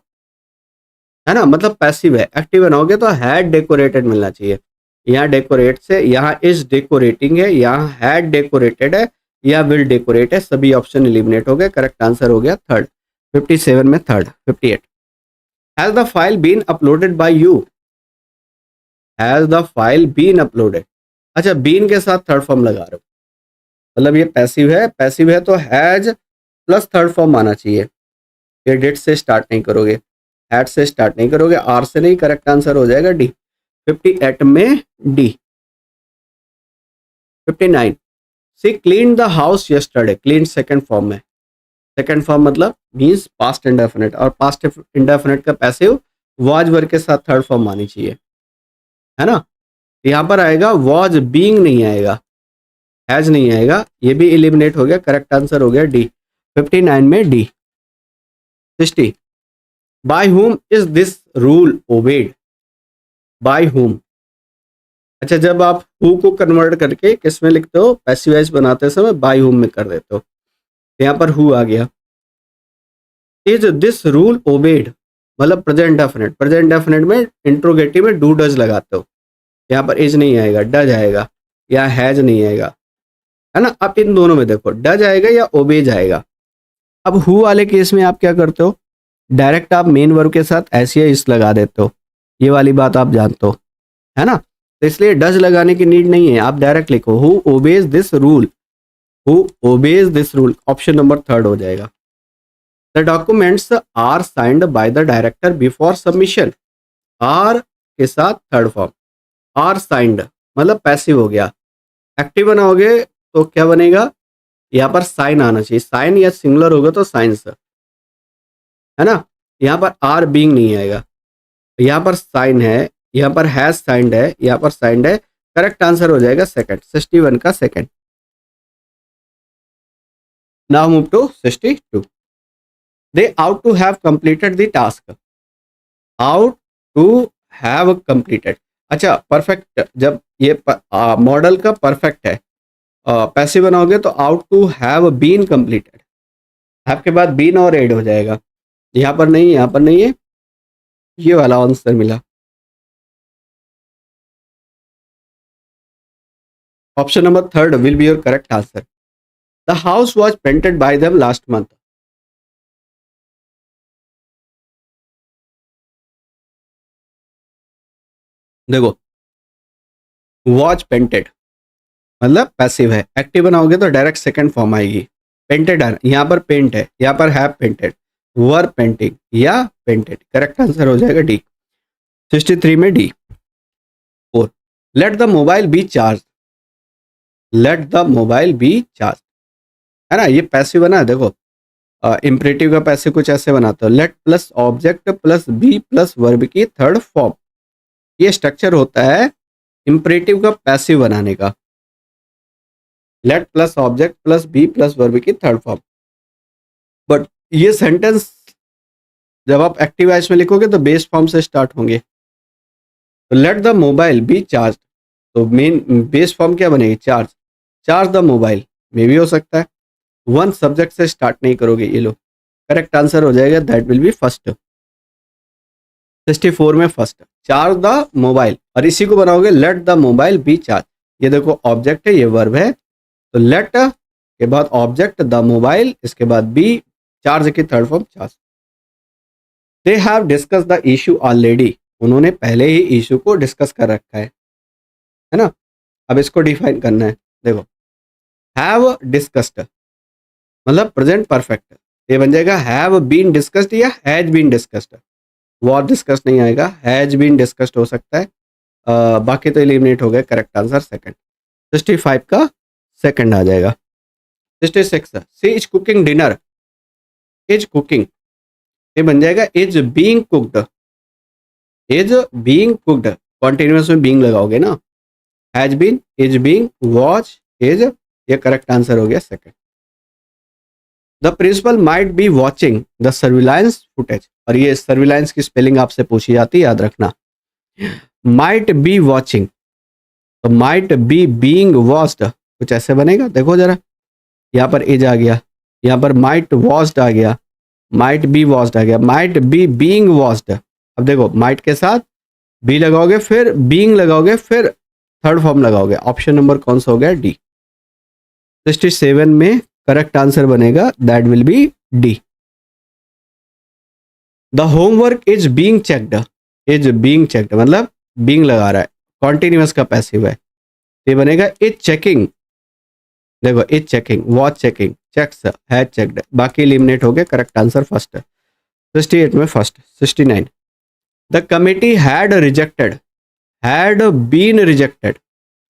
है ना, मतलब पैसिव है। एक्टिव बनाओगे तो हैड डेकोरेटेड मिलना चाहिए। यहाँ डेकोरेट से यहाँ इज डेकोरेटिंग है, यहाँ हैड डेकोरेटेड है, या विल डेकोरेट है, सभी ऑप्शन एलिमिनेट हो गए। करेक्ट आंसर हो गया थर्ड। 57 में third. 58, has the file been uploaded by you, has the file been uploaded. अच्छा, बीन के साथ थर्ड फॉर्म लगा रहे हो, मतलब ये पैसिव है। पैसिव है तो हैज प्लस थर्ड फॉर्म आना चाहिए। ये डिड से स्टार्ट नहीं करोगे, हैड से स्टार्ट नहीं करोगे, आर से नहीं। करेक्ट आंसर हो जाएगा डी। 58 में D. 59, she clean the house yesterday. Clean second form में, सेकंड फॉर्म मतलब मींस पास्ट इंडेफिनिट, और पास्ट इंडेफिनिट का पैसिव वाज वर्ब के साथ थर्ड फॉर्म आनी चाहिए, है ना। यहाँ पर आएगा वाज बीइंग, नहीं आएगा, हैज नहीं आएगा, ये भी एलिमिनेट हो गया। करेक्ट आंसर हो गया डी। 59 में D. 60, by whom is this rule obeyed. By whom, अच्छा, जब आप हु को कन्वर्ट करके किस में लिखते हो, पैसिव वॉइस बनाते समय बाय whom में कर देते हो। यहाँ पर हु आ गया। इज दिस रूल ओबेड मतलब प्रेजेंट डेफिनेट, प्रेजेंट डेफिनेट में इंट्रोगेटिव में डू डज लगाते हो। यहाँ पर इज नहीं आएगा, डज आएगा, या हैज नहीं आएगा, है ना। अब इन दोनों में देखो, डज आएगा या ओबेज आएगा। अब हु वाले केस में आप क्या करते हो, डायरेक्ट आप मेन वर्ब के साथ ऐसे या इस लगा देते हो, ये वाली बात आप जानते हो, है ना। तो इसलिए डज लगाने की नीड नहीं है, आप डायरेक्ट लिखो who obeys this rule, who obeys this rule. Option number third हो जाएगा। The documents are signed by the director before submission. Are के साथ थर्ड फॉर्म, आर साइंड मतलब पैसिव हो गया। एक्टिव बनाओगे तो क्या बनेगा, यहाँ पर साइन आना चाहिए। साइन या सिंगुलर होगा तो साइंस, है ना। यहाँ पर आर बीइंग नहीं आएगा, यहाँ पर साइन है, यहाँ पर हैज साइंड है, यहाँ पर साइंड है। करेक्ट आंसर हो जाएगा सेकंड, 61 का second. Now move to 62, they ought to have completed the task. Ought to have completed, अच्छा परफेक्ट, जब ये मॉडल का परफेक्ट है, पैसिव बनाओगे तो ought to have been completed, have के बाद बीन और एड हो जाएगा। यहाँ पर नहीं, यहाँ पर नहीं है, ये वाला आंसर मिला। Option number third will be your correct answer. The house was painted bye them last month. देखो, वॉज पेंटेड मतलब पैसिव है। एक्टिव बनाओगे तो डायरेक्ट सेकंड फॉर्म आएगी। पेंटेड है, यहाँ पर पेंट है, यहाँ पर हैव पेंटेड, वर पेंटिंग या पेंटेड। करेक्ट आंसर हो जाएगा डी। 63 में D. 4, let the mobile B charge. Let the mobile B charge, है ना, ये पैसिव बना है। देखो, इंपरेटिव का पैसिव कुछ ऐसे बनाते हो, let plus object plus be plus verb की थर्ड फॉर्म। ये स्ट्रक्चर होता है इंपरेटिव का पैसिव बनाने का। Let plus object plus be plus verb की थर्ड फॉर्म। बट ये सेंटेंस जब आप एक्टिव वॉइस में लिखोगे तो बेस फॉर्म से स्टार्ट होंगे। तो let the mobile B charge, तो मेन बेस फॉर्म क्या बनेगी, चार्ज। चार्ज द मोबाइल में भी हो सकता है, वन सब्जेक्ट से स्टार्ट नहीं करोगे ये लोग। करेक्ट आंसर हो जाएगा दैट विल बी फर्स्ट। 64 में फर्स्ट, चार्ज द मोबाइल, और इसी को बनाओगे let the mobile B charge. ये देखो ऑब्जेक्ट है, ये वर्ब है, तो लेट के बाद ऑब्जेक्ट द मोबाइल, इसके बाद बी, चार्ज की third form charge. They have discuss the issue already, उन्होंने पहले ही इशू को डिस्कस कर रखा है ना। अब इसको डिफाइन करना है। देखो, हैव डिस्कस्ड मतलब प्रेजेंट परफेक्ट, ये बन जाएगा हैव बीन डिस्कस्ड या has been discussed. Were discuss नहीं आएगा, हैज बीन डिस्कस्ड हो सकता है। बाकी तो एलिमिनेट हो गए। Correct answer second. 65 का सेकंड आ जाएगा। 66, she is cooking dinner. Is cooking, ये बन जाएगा is being cooked. Is being cooked, continuous में बीइंग लगाओगे ना। Has been, is being, was, is, ये करेक्ट आंसर हो गया second. The principal might be watching the surveillance footage, और ये सर्विलांस की स्पेलिंग आपसे पूछी जाती है, याद रखना। माइट बी वॉचिंग, तो माइट बी बीइंग वॉच्ड, कुछ ऐसे बनेगा। देखो जरा, यहाँ पर इज आ गया, यहाँ पर माइट वॉच्ड आ गया, माइट बी वॉस्ड आ गया, माइट बी बीइंग वॉस्ड। अब देखो माइट के साथ बी लगाओगे, फिर बीइंग लगाओगे, फिर थर्ड फॉर्म लगाओगे। ऑप्शन नंबर कौन सा हो गया? डी। 67 में करेक्ट आंसर बनेगा that will be D. The homework is being checked, is being checked मतलब बीइंग लगा रहा है, कॉन्टिन्यूअस का पैसिव है, ये बनेगा इज चेकिंग। देखो is checking, was checking, checks, है चेक्ड, बाकी एलिमिनेट हो गए। करेक्ट आंसर फर्स्ट है। 68 में first. 69 the committee had rejected, had been rejected,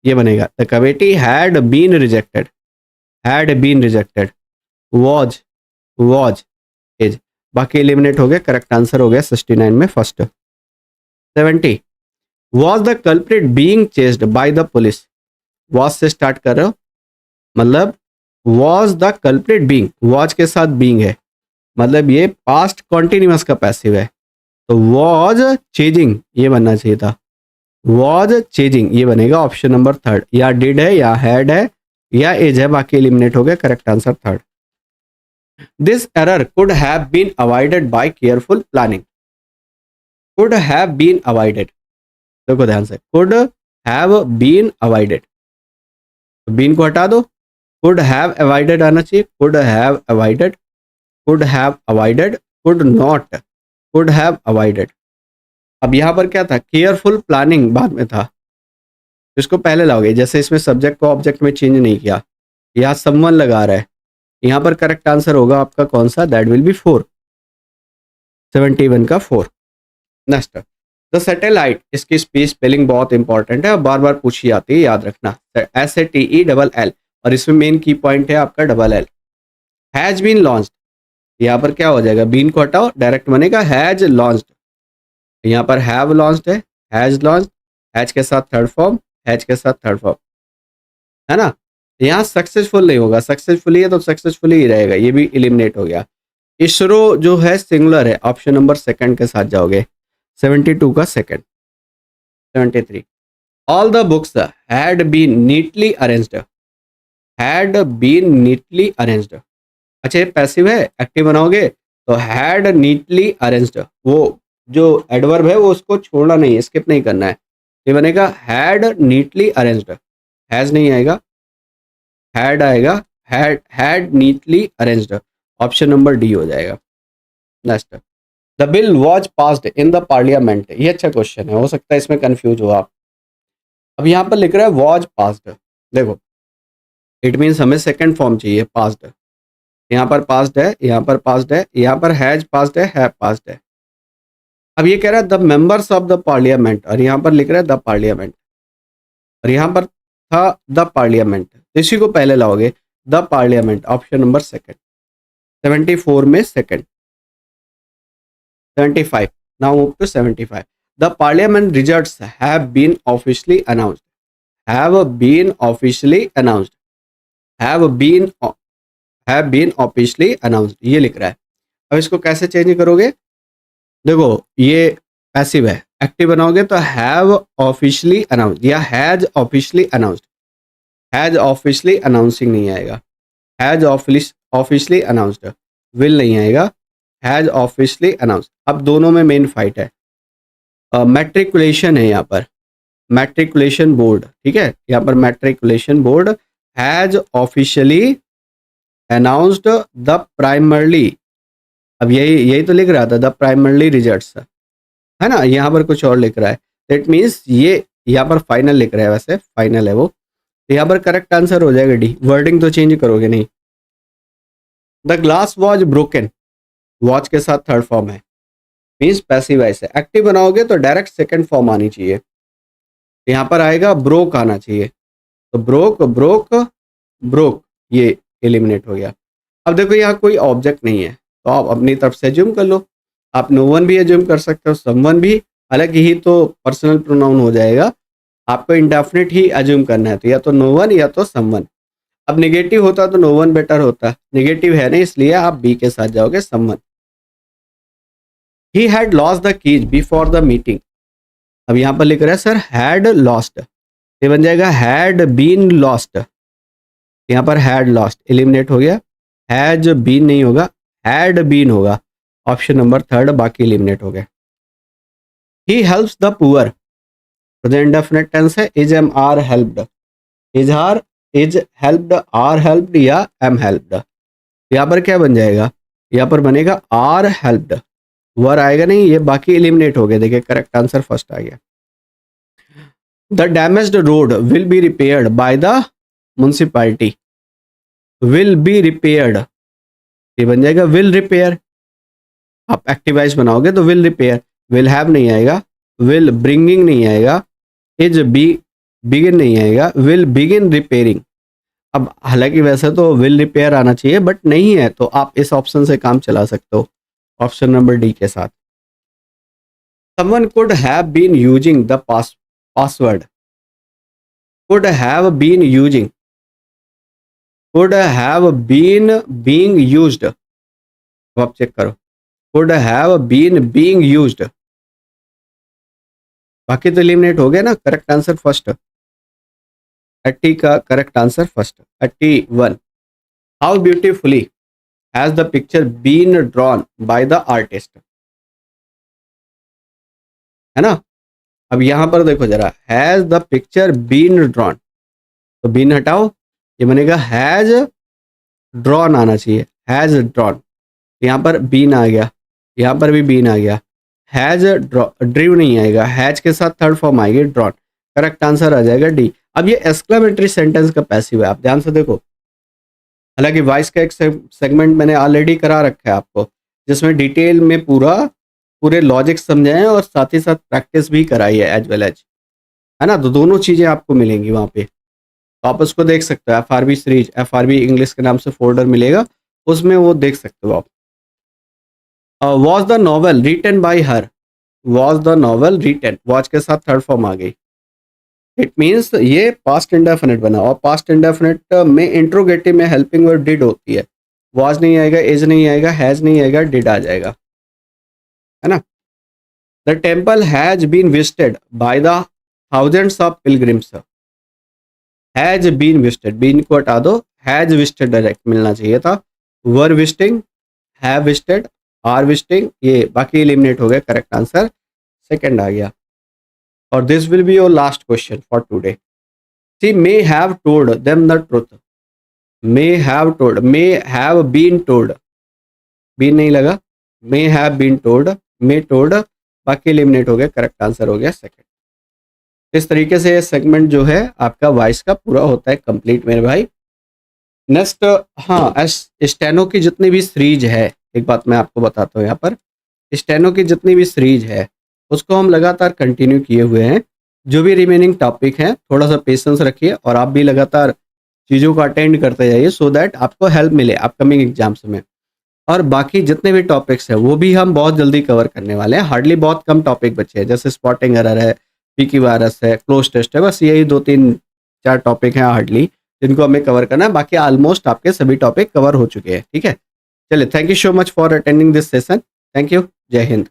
ये बनेगा the committee had been rejected, had been rejected, was, was, is, बाकी एलिमिनेट हो गए। करेक्ट आंसर हो गया 69 में first. 70 was the culprit being chased by the police, was से स्टार्ट कर रहे हो मतलब was the culprit being, was के साथ बीइंग है मतलब ये पास्ट कॉन्टिन्यूअस का पैसिव है, तो वॉज चेजिंग ये बनना चाहिए था, वॉज चेजिंग ये बनेगा ऑप्शन नंबर थर्ड। या डिड है, या हैड है, या इज है, बाकी एलिमिनेट हो गया। Correct answer third. This error could have been avoided by careful planning, could have been avoided, देखो ध्यान से, could have been avoided, been को हटा दो, कुड हैव अवॉइडेड आना चाहिए, could have avoided, could have avoided, could not, could have avoided. अब यहाँ पर क्या था? केयरफुल प्लानिंग बाद में था, इसको पहले लाओगे। जैसे इसमें सब्जेक्ट को ऑब्जेक्ट में चेंज नहीं किया, यहाँ समवन लगा रहा है, यहाँ पर करेक्ट आंसर होगा आपका कौन सा? दैट विल बी 4, 71 का 4। नेक्स्ट द सैटेलाइट, इसकी स्पेलिंग बहुत इंपॉर्टेंट है और बार बार पूछी जाती है, याद रखना। SATELL, और इसमें मेन की पॉइंट है आपका double L. Has been launched, यहाँ पर क्या हो जाएगा? बीन को हटाओ, डायरेक्ट बनेगा हैज लॉन्च्ड। यहाँ पर हैव लॉन्च्ड है, हैज लॉन्च्ड, हैज के साथ थर्ड फॉर्म, हैज के साथ थर्ड फॉर्म, है ना। यहाँ सक्सेसफुल नहीं होगा, सक्सेसफुली है तो सक्सेसफुली ही रहेगा, ये भी एलिमिनेट हो गया। इसरो जो है सिंगुलर है, ऑप्शन नंबर सेकंड के साथ जाओगे। 72 का second. 73 all the books had been neatly arranged, had been neatly arranged. अच्छा ये पैसिव है, एक्टिव बनाओगे तो हैड नीटली अरेंज्ड, वो जो एडवर्ब है वो उसको छोड़ना नहीं है, स्किप नहीं करना है। ये बनेगा हैड नीटली अरेंज्ड, हैज नहीं आएगा, हैड आएगा, had neatly arranged, option number D हो जाएगा। Next the bill was passed in the parliament, ये अच्छा क्वेश्चन है, हो सकता है इसमें कंफ्यूज हो आप। अब यहाँ पर लिख रहा है वॉज पास्ड, देखो इट मीन्स हमें सेकंड फॉर्म चाहिए पास्ड, यहाँ पर पास्ड है, यहाँ पर पास्ड है, यहाँ पर हैज पास्ड है, हैव पास्ड है। अब ये कह रहा है the members of the parliament, और यहाँ पर लिख रहा है द पार्लियामेंट, और यहाँ पर था द पार्लियामेंट, इसी को पहले लाओगे, the parliament, option number second. 74 में second. 75 now move to 75 the parliament results have been officially announced, have been officially announced, have been officially announced, ये लिख रहा है। अब इसको कैसे चेंज करोगे? देखो ये पैसिव है, एक्टिव बनाओगे तो हैव ऑफिशियली अनाउंस्ड या has officially announced, has officially announcing नहीं आएगा, हैज ऑफिशियली अनाउंस्ड, विल नहीं आएगा, हैज ऑफिशियली अनाउंस्ड। अब दोनों में मेन फाइट है, मैट्रिकुलेशन है यहाँ पर, मैट्रिकुलेशन बोर्ड, ठीक है, यहाँ पर matriculation board has officially announced the primarily, अब यही तो लिख रहा था, द प्राइमरली रिजल्ट्स, है ना, यहाँ पर कुछ और लिख रहा है, दैट मीन्स ये यहाँ पर फाइनल लिख रहा है, वैसे फाइनल है वो, तो यहाँ पर करेक्ट आंसर हो जाएगा डी। वर्डिंग तो चेंज करोगे नहीं। The glass was broken, watch के साथ थर्ड फॉर्म है, मीन्स पैसिव वॉइस है, एक्टिव बनाओगे तो डायरेक्ट सेकंड फॉर्म आनी चाहिए, यहाँ पर आएगा ब्रोक आना चाहिए, तो ब्रोक ब्रोक ब्रोक, ये एलिमिनेट हो गया। अब देखो यहाँ कोई ऑब्जेक्ट नहीं है तो आप अपनी तरफ से एज्यूम कर लो, आप नो वन भी एज्यूम कर सकते हो, समवन भी, हालांकि ही तो पर्सनल प्रोनाउन हो जाएगा, आपको इंडेफिनिट ही एज्यूम करना है, तो या तो नो वन या तो समवन। अब नेगेटिव होता तो नो वन बेटर होता, नेगेटिव है नहीं इसलिए आप बी के साथ जाओगे, someone. He had lost the keys before the meeting, अब यहाँ पर लिख रहा है सर हैड लॉस्ट, ये बन जाएगा हैड बीन लॉस्ट, यहाँ पर हैड लॉस्ट एलिमिनेट हो गया, हैज बीन नहीं होगा, हैड बीन होगा, ऑप्शन नंबर थर्ड, बाकी एलिमिनेट हो गए। He helps the poor, present indefinite tense है, is am are helped, is helped, are helped या एम हेल्प्ड। यहाँ पर क्या बन जाएगा, यहाँ पर बनेगा आर हेल्प्ड, वर आएगा नहीं, ये बाकी एलिमिनेट हो गए। देखिए करेक्ट आंसर फर्स्ट आ गया। The damaged road will be repaired by the municipality, will be repaired, ये बन जाएगा विल रिपेयर। आप एक्टिवाइज बनाओगे तो विल रिपेयर, विल हैव नहीं आएगा, विल ब्रिंगिंग नहीं आएगा, इज बी बिगिन नहीं आएगा, विल बिगिन रिपेयरिंग। अब हालांकि वैसे तो विल रिपेयर आना चाहिए बट नहीं है, तो आप इस ऑप्शन से काम चला सकते हो, ऑप्शन नंबर डी के साथ। Someone could have been using the password, could have been using, could have been being used। अब आप चेक करो, could have been being used, बाकी तो एलिमिनेट हो गया ना। करेक्ट आंसर फर्स्ट, 30 का correct answer first. 31, how beautifully has the picture been drawn by the artist, है ना। अब यहां पर देखो जरा, has the picture been drawn, तो बीन हटाओ, ये बनेगा हैज ड्रॉन आना चाहिए, हैज ड्रॉन। यहाँ पर बीन आ गया, यहाँ पर भी बीन आ गया, हैज ड्रीव नहीं आएगा, हैज के साथ थर्ड फॉर्म आएगी ड्रॉन। करेक्ट आंसर आ जाएगा डी। अब ये एक्सक्लेमेटरी सेंटेंस का पैसिव है, आप ध्यान से देखो। हालांकि वॉइस का एक सेगमेंट मैंने ऑलरेडी करा रखा है आपको, जिसमें डिटेल में पूरे लॉजिक समझाए और साथ ही साथ प्रैक्टिस भी कराई है एज वेल एज, है ना। तो दोनों चीज़ें आपको मिलेंगी वहाँ पे, तो आप उसको देख सकते हो। FRB सीरीज, FRB इंग्लिश के नाम से फोल्डर मिलेगा, उसमें वो देख सकते हो आप। Was the novel written by her, was the novel written, was के साथ थर्ड फॉर्म आ गई। इट मीन्स ये पास्ट इंडेफिनिट बना, और पास्ट इंडेफिनिट में इंट्रोगेटिव में हेल्पिंग वर्ड डिड होती है। वॉज नहीं आएगा, इज नहीं आएगा, हैज नहीं आएगा, डिड आ जाएगा, है ना। The temple has been visited by the thousands of pilgrims, has been visited, been को हटा दो, हैज विजिटेड डायरेक्ट मिलना चाहिए था। Were visiting, have visited, are visiting, ये बाकी एलिमिनेट हो गए। करेक्ट आंसर सेकंड आ गया। और this will be your last question for today. She may have told them the truth, may have told, may have been told, been नहीं लगा, may have been told, may told, बाकी एलिमिनेट हो गए। करेक्ट आंसर हो गया सेकंड। इस तरीके से ये सेगमेंट जो है आपका वॉइस का पूरा होता है कंप्लीट मेरे भाई। नेक्स्ट, हाँ, स्टेनो की जितनी भी सीरीज है, एक बात मैं आपको बताता हूँ यहाँ पर, स्टेनो की जितनी भी सीरीज है उसको हम लगातार कंटिन्यू किए हुए हैं। जो भी रिमेनिंग टॉपिक हैं थोड़ा सा पेशेंस रखिए और आप भी लगातार चीज़ों को अटेंड करते जाइए, सो दैट आपको हेल्प मिले अपकमिंग एग्जाम्स में। और बाकी जितने भी टॉपिक्स हैं वो भी हम बहुत जल्दी कवर करने वाले हैं। हार्डली बहुत कम टॉपिक बचे हैं, जैसे स्पॉटिंग एरर है, पीकी वायरस है, क्लोज टेस्ट है, बस यही 2-3-4 टॉपिक हैं हार्डली जिनको हमें कवर करना है। बाकी ऑलमोस्ट आपके सभी टॉपिक कवर हो चुके हैं, ठीक है। चलिए, thank you so much for attending this session. Thank you, जय हिंद।